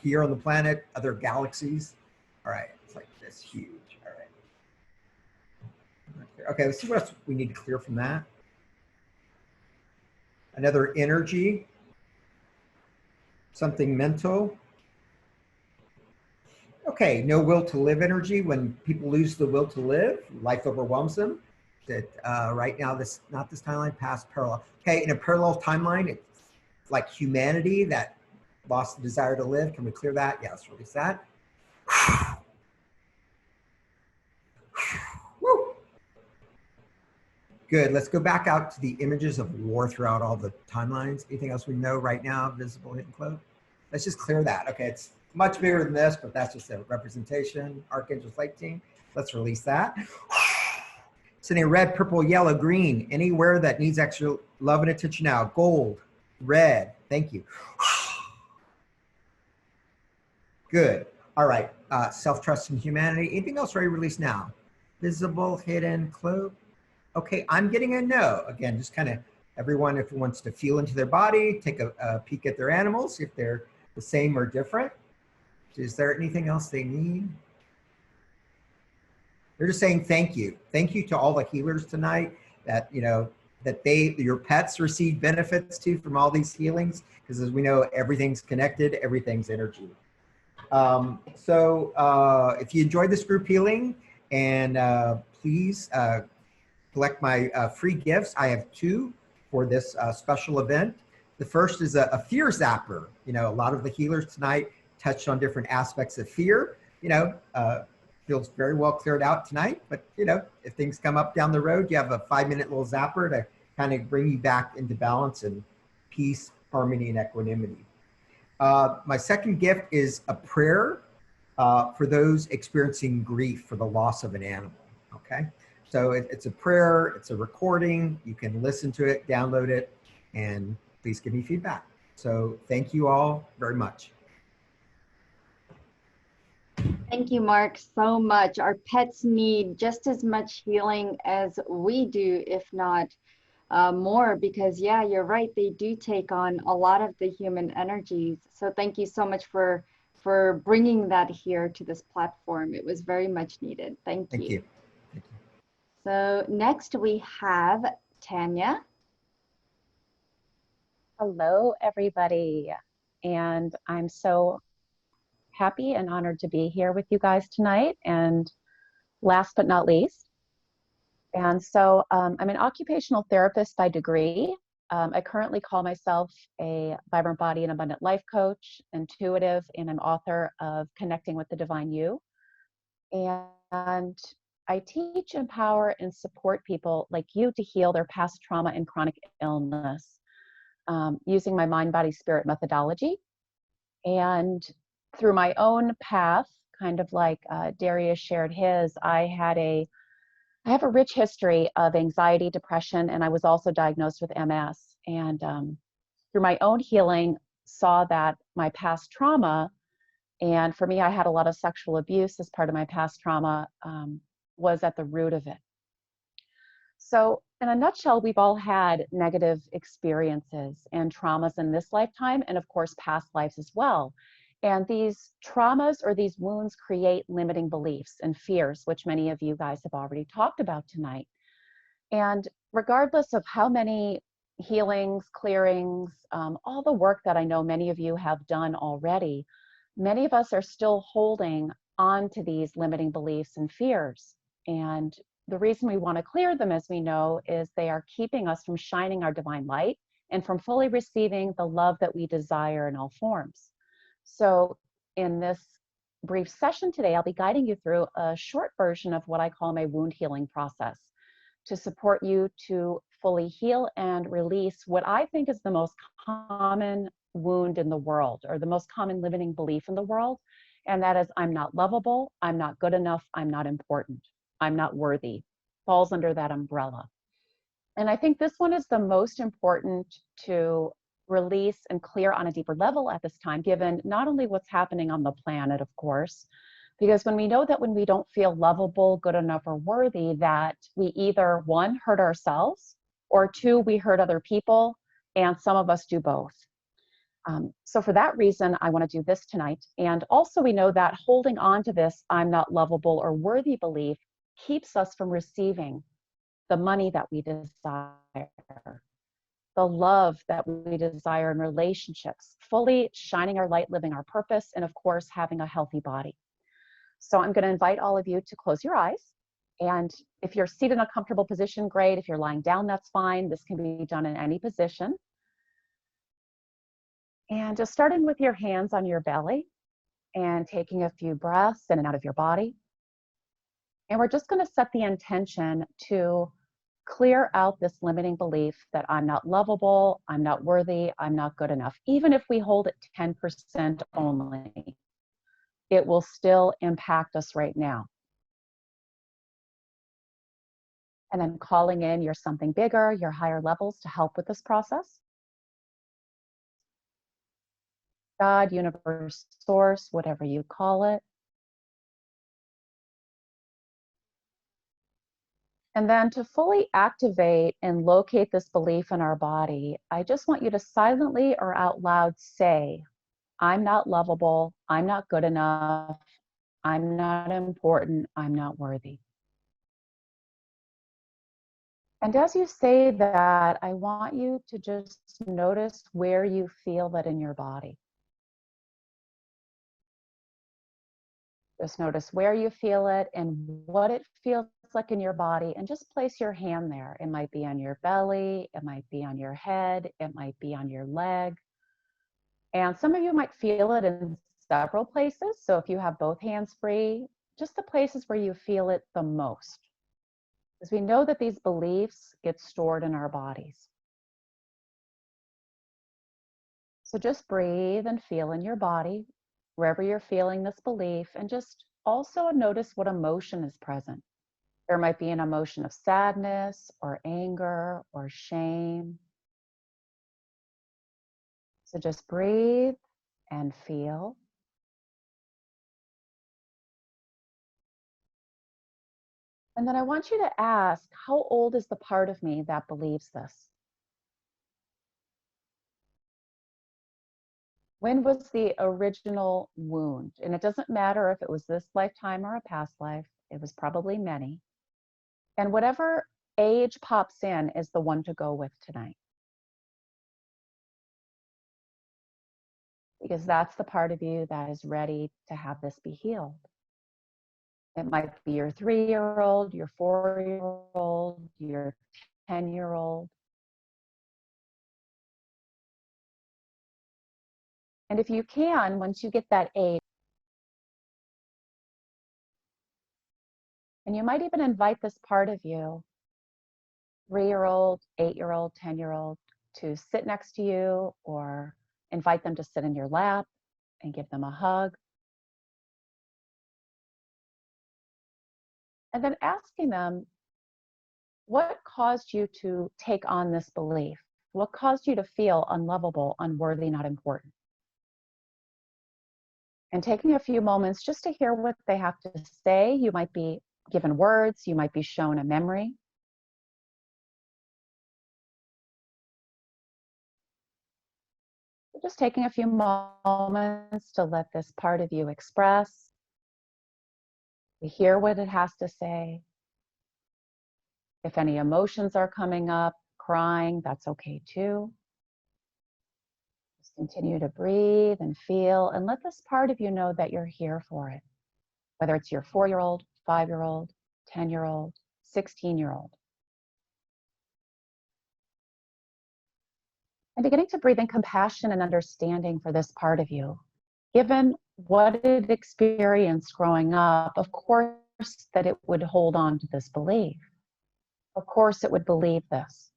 here on the planet, other galaxies. All right, it's like this huge. All right. Okay, let's see what else we need to clear from that. Another energy, something mental. Okay, no will to live energy. When people lose the will to live, life overwhelms them. That right now, not this timeline, past parallel. Okay, in a parallel timeline, it's like humanity that lost the desire to live. Can we clear that? Yeah, let's release that. Woo. Good, let's go back out to the images of war throughout all the timelines. Anything else we know right now, visible, hidden, cloak? Let's just clear that. Okay, it's much bigger than this, but that's just a representation. Archangel's Light Team, let's release that. Sending red, purple, yellow, green, anywhere that needs extra love and attention now. Gold, red, thank you. Good, all right, self-trust in humanity. Anything else ready to release now? Visible, hidden, cloak. Okay, I'm getting a no. Again, just kind of everyone, if it wants to feel into their body, take a peek at their animals, see if they're the same or different. Is there anything else they need? They're just saying thank you. Thank you to all the healers tonight that, you know, that your pets receive benefits too from all these healings, because as we know, everything's connected, everything's energy. If you enjoyed this group healing, and please collect my free gifts. I have 2 for this special event. The first is a fear zapper. You know, a lot of the healers tonight touched on different aspects of fear. You know, feels very well cleared out tonight, but you know, if things come up down the road, you have a 5-minute little zapper to kind of bring you back into balance and peace, harmony, and equanimity. My second gift is a prayer for those experiencing grief for the loss of an animal, okay? So it's a prayer, it's a recording, you can listen to it, download it, and please give me feedback. So thank you all very much. Thank you, Mark, so much. Our pets need just as much healing as we do, if not more, because yeah, you're right, they do take on a lot of the human energies. So thank you so much for bringing that here to this platform. It was very much needed. Thank you. Thank you. So next we have Tanya. Hello, everybody. And I'm so happy and honored to be here with you guys tonight. And last but not least, and so I'm an occupational therapist by degree. I currently call myself a Vibrant Body and Abundant Life Coach, intuitive, and an author of Connecting with the Divine You. And I teach, empower, and support people like you to heal their past trauma and chronic illness using my mind, body, spirit methodology. And through my own path, kind of like Darius shared his, I have a rich history of anxiety, depression, and I was also diagnosed with MS. And through my own healing, saw that my past trauma, and for me, I had a lot of sexual abuse as part of my past trauma, was at the root of it. So in a nutshell, we've all had negative experiences and traumas in this lifetime, and of course, past lives as well. And these traumas or these wounds create limiting beliefs and fears, which many of you guys have already talked about tonight. And regardless of how many healings, clearings, all the work that I know many of you have done already, many of us are still holding on to these limiting beliefs and fears. And the reason we want to clear them, as we know, is they are keeping us from shining our divine light and from fully receiving the love that we desire in all forms. So in this brief session today, I'll be guiding you through a short version of what I call my wound healing process to support you to fully heal and release what I think is the most common wound in the world, or the most common limiting belief in the world. And that is, I'm not lovable, I'm not good enough, I'm not important, I'm not worthy. Falls under that umbrella. And I think this one is the most important to release and clear on a deeper level at this time, given not only what's happening on the planet, of course, because when we know that when we don't feel lovable, good enough, or worthy, that we either, one, hurt ourselves, or two, we hurt other people, and some of us do both. So for that reason, I want to do this tonight. And also we know that holding on to this I'm not lovable or worthy belief keeps us from receiving the money that we desire, the love that we desire in relationships, fully shining our light, living our purpose, and of course, having a healthy body. So I'm going to invite all of you to close your eyes. And if you're seated in a comfortable position, great. If you're lying down, that's fine. This can be done in any position. And just starting with your hands on your belly and taking a few breaths in and out of your body. And we're just going to set the intention to clear out this limiting belief that I'm not lovable, I'm not worthy, I'm not good enough. Even if we hold it 10% only, it will still impact us right now. And then calling in your something bigger, your higher levels to help with this process. God, universe, source, whatever you call it. And then to fully activate and locate this belief in our body, I just want you to silently or out loud say, I'm not lovable, I'm not good enough, I'm not important, I'm not worthy. And as you say that, I want you to just notice where you feel that in your body. Just notice where you feel it and what it feels like in your body, and just place your hand there. It might be on your belly, it might be on your head, it might be on your leg. And some of you might feel it in several places. So if you have both hands free, just the places where you feel it the most. Because we know that these beliefs get stored in our bodies. So just breathe and feel in your body, wherever you're feeling this belief, and just also notice what emotion is present. There might be an emotion of sadness or anger or shame. So just breathe and feel. And then I want you to ask, how old is the part of me that believes this? When was the original wound? And it doesn't matter if it was this lifetime or a past life, it was probably many. And whatever age pops in is the one to go with tonight. Because that's the part of you that is ready to have this be healed. It might be your 3-year-old, your 4-year-old, your 10-year-old. And if you can, once you get that age, And you might even invite this part of you, 3-year-old, 8-year-old, 10-year-old, to sit next to you, or invite them to sit in your lap and give them a hug. And then asking them, what caused you to take on this belief? What caused you to feel unlovable, unworthy, not important? And taking a few moments just to hear what they have to say. You might be given words, you might be shown a memory. Just taking a few moments to let this part of you express, to hear what it has to say. If any emotions are coming up, crying, that's okay too. Just continue to breathe and feel, and let this part of you know that you're here for it. Whether it's your 4-year-old, 5-year-old, 10-year-old, 16-year-old. And beginning to breathe in compassion and understanding for this part of you. Given what it experienced growing up, of course that it would hold on to this belief. Of course it would believe this.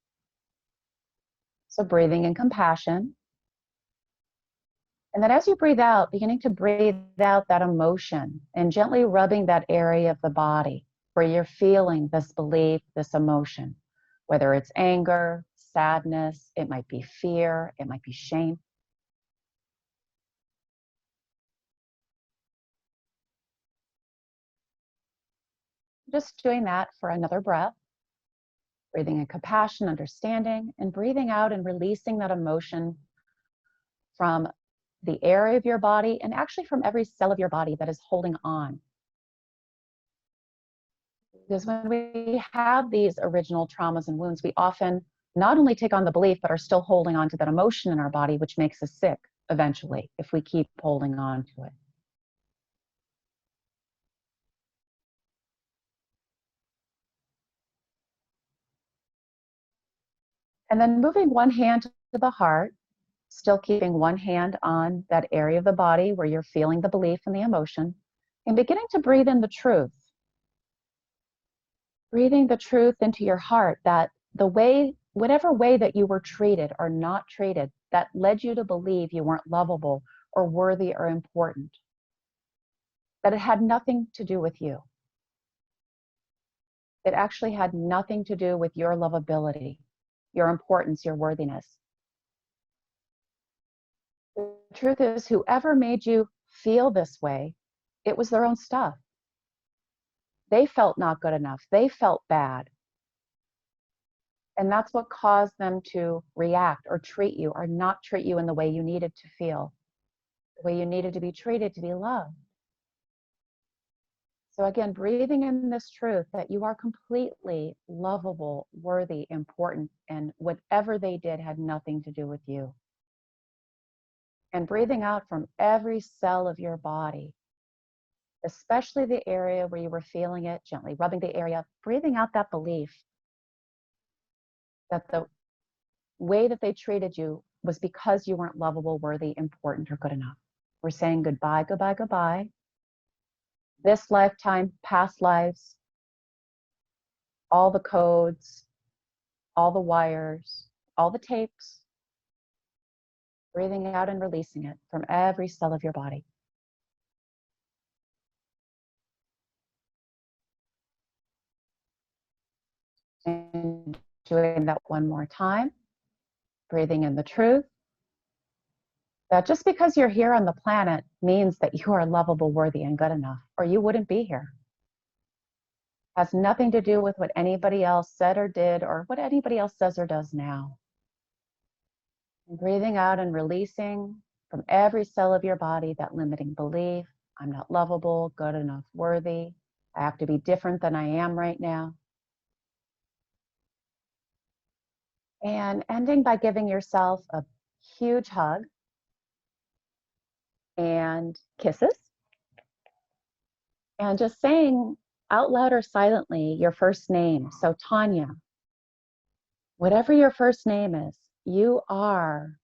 So breathing in compassion. And then as you breathe out, beginning to breathe out that emotion and gently rubbing that area of the body where you're feeling this belief, this emotion, whether it's anger, sadness, it might be fear, it might be shame. Just doing that for another breath. Breathing in compassion, understanding, and breathing out and releasing that emotion from the area of your body and actually from every cell of your body that is holding on. Because when we have these original traumas and wounds, we often not only take on the belief, but are still holding on to that emotion in our body, which makes us sick eventually if we keep holding on to it. And then moving one hand to the heart, still keeping one hand on that area of the body where you're feeling the belief and the emotion, and beginning to breathe in the truth. Breathing the truth into your heart that the way, whatever way that you were treated or not treated, that led you to believe you weren't lovable or worthy or important, that it had nothing to do with you. It actually had nothing to do with your lovability, your importance, your worthiness. The truth is, whoever made you feel this way, it was their own stuff. They felt not good enough. They felt bad. And that's what caused them to react or treat you or not treat you in the way you needed to feel, the way you needed to be treated, to be loved. So again, breathing in this truth that you are completely lovable, worthy, important, and whatever they did had nothing to do with you. And breathing out from every cell of your body, especially the area where you were feeling it, gently rubbing the area, breathing out that belief that the way that they treated you was because you weren't lovable, worthy, important, or good enough. We're saying goodbye, goodbye, goodbye. This lifetime, past lives, all the codes, all the wires, all the tapes, breathing out and releasing it from every cell of your body. And doing that one more time, breathing in the truth, that just because you're here on the planet means that you are lovable, worthy, and good enough, or you wouldn't be here. Has nothing to do with what anybody else said or did, or what anybody else says or does now. And breathing out and releasing from every cell of your body that limiting belief, I'm not lovable, good enough, worthy, I have to be different than I am right now. And ending by giving yourself a huge hug and kisses. And just saying out loud or silently your first name. So Tanya, whatever your first name is, you are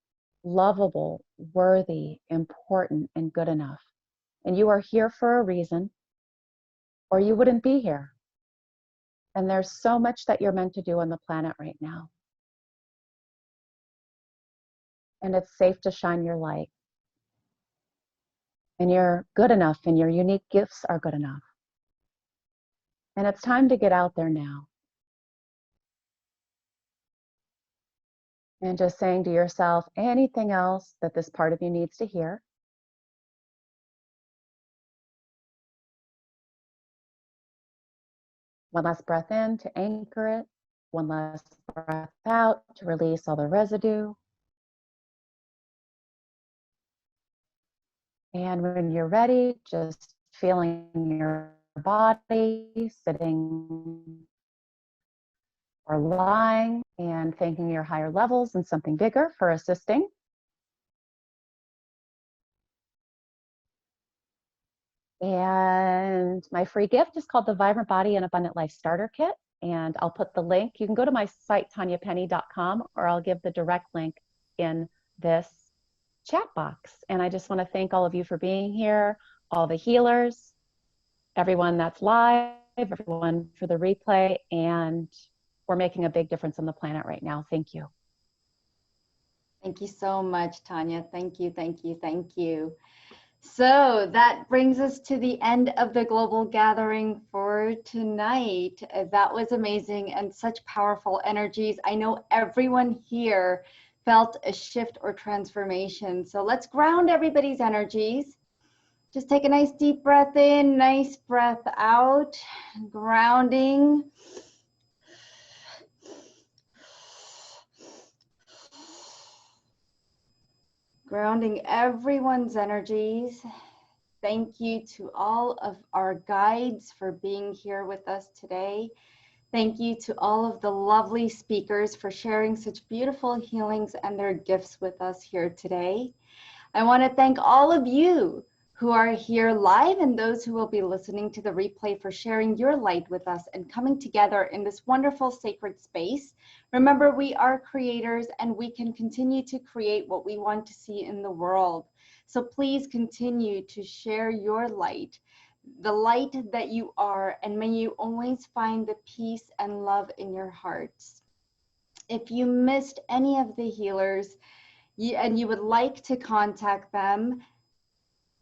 lovable, worthy, important, and good enough. And you are here for a reason, or you wouldn't be here. And there's so much that you're meant to do on the planet right now. And it's safe to shine your light. And you're good enough, and your unique gifts are good enough. And it's time to get out there now. And just saying to yourself anything else that this part of you needs to hear. One last breath in to anchor it. One last breath out to release all the residue. And when you're ready, just feeling your body sitting or lying, and thanking your higher levels and something bigger for assisting. And my free gift is called the Vibrant Body and Abundant Life Starter Kit. And I'll put the link. You can go to my site, tanyapenny.com, or I'll give the direct link in this chat box. And I just want to thank all of you for being here, all the healers, everyone that's live, everyone for the replay, and we're making a big difference on the planet right now. Thank you. Thank you so much, Tanya. Thank you, thank you, thank you. So that brings us to the end of the global gathering for tonight. That was amazing and such powerful energies. I know everyone here felt a shift or transformation. So let's ground everybody's energies. Just take a nice deep breath in, nice breath out, grounding. Grounding everyone's energies. Thank you to all of our guides for being here with us today. Thank you to all of the lovely speakers for sharing such beautiful healings and their gifts with us here today. I want to thank all of you who are here live and those who will be listening to the replay for sharing your light with us and coming together in this wonderful sacred space. Remember, we are creators and we can continue to create what we want to see in the world. So please continue to share your light, the light that you are, and may you always find the peace and love in your hearts. If you missed any of the healers and you would like to contact them,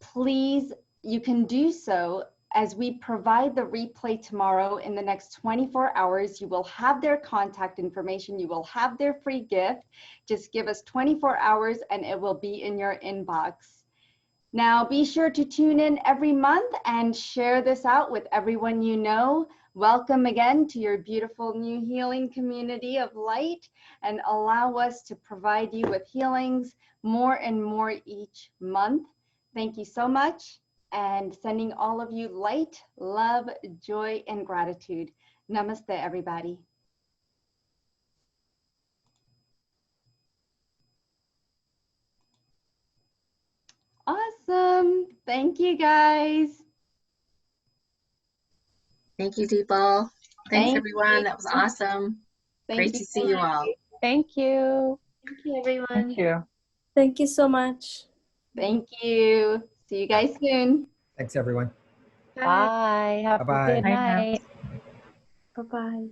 please, you can do so as we provide the replay tomorrow. In the next 24 hours, you will have their contact information. You will have their free gift. Just give us 24 hours and it will be in your inbox. Now, be sure to tune in every month and share this out with everyone you know. Welcome again to your beautiful new healing community of light, and allow us to provide you with healings more and more each month. Thank you so much, and sending all of you light, love, joy, and gratitude. Namaste, everybody. Awesome. Thank you, guys. Thank you, Deepal. Thanks, Thank everyone. you. That was awesome. Great to see you all. Thank you. Thank you, everyone. Thank you. Thank you so much. Thank you. See you guys soon. Thanks, everyone. Bye. Have Bye-bye. a good Bye now. night. Bye-bye.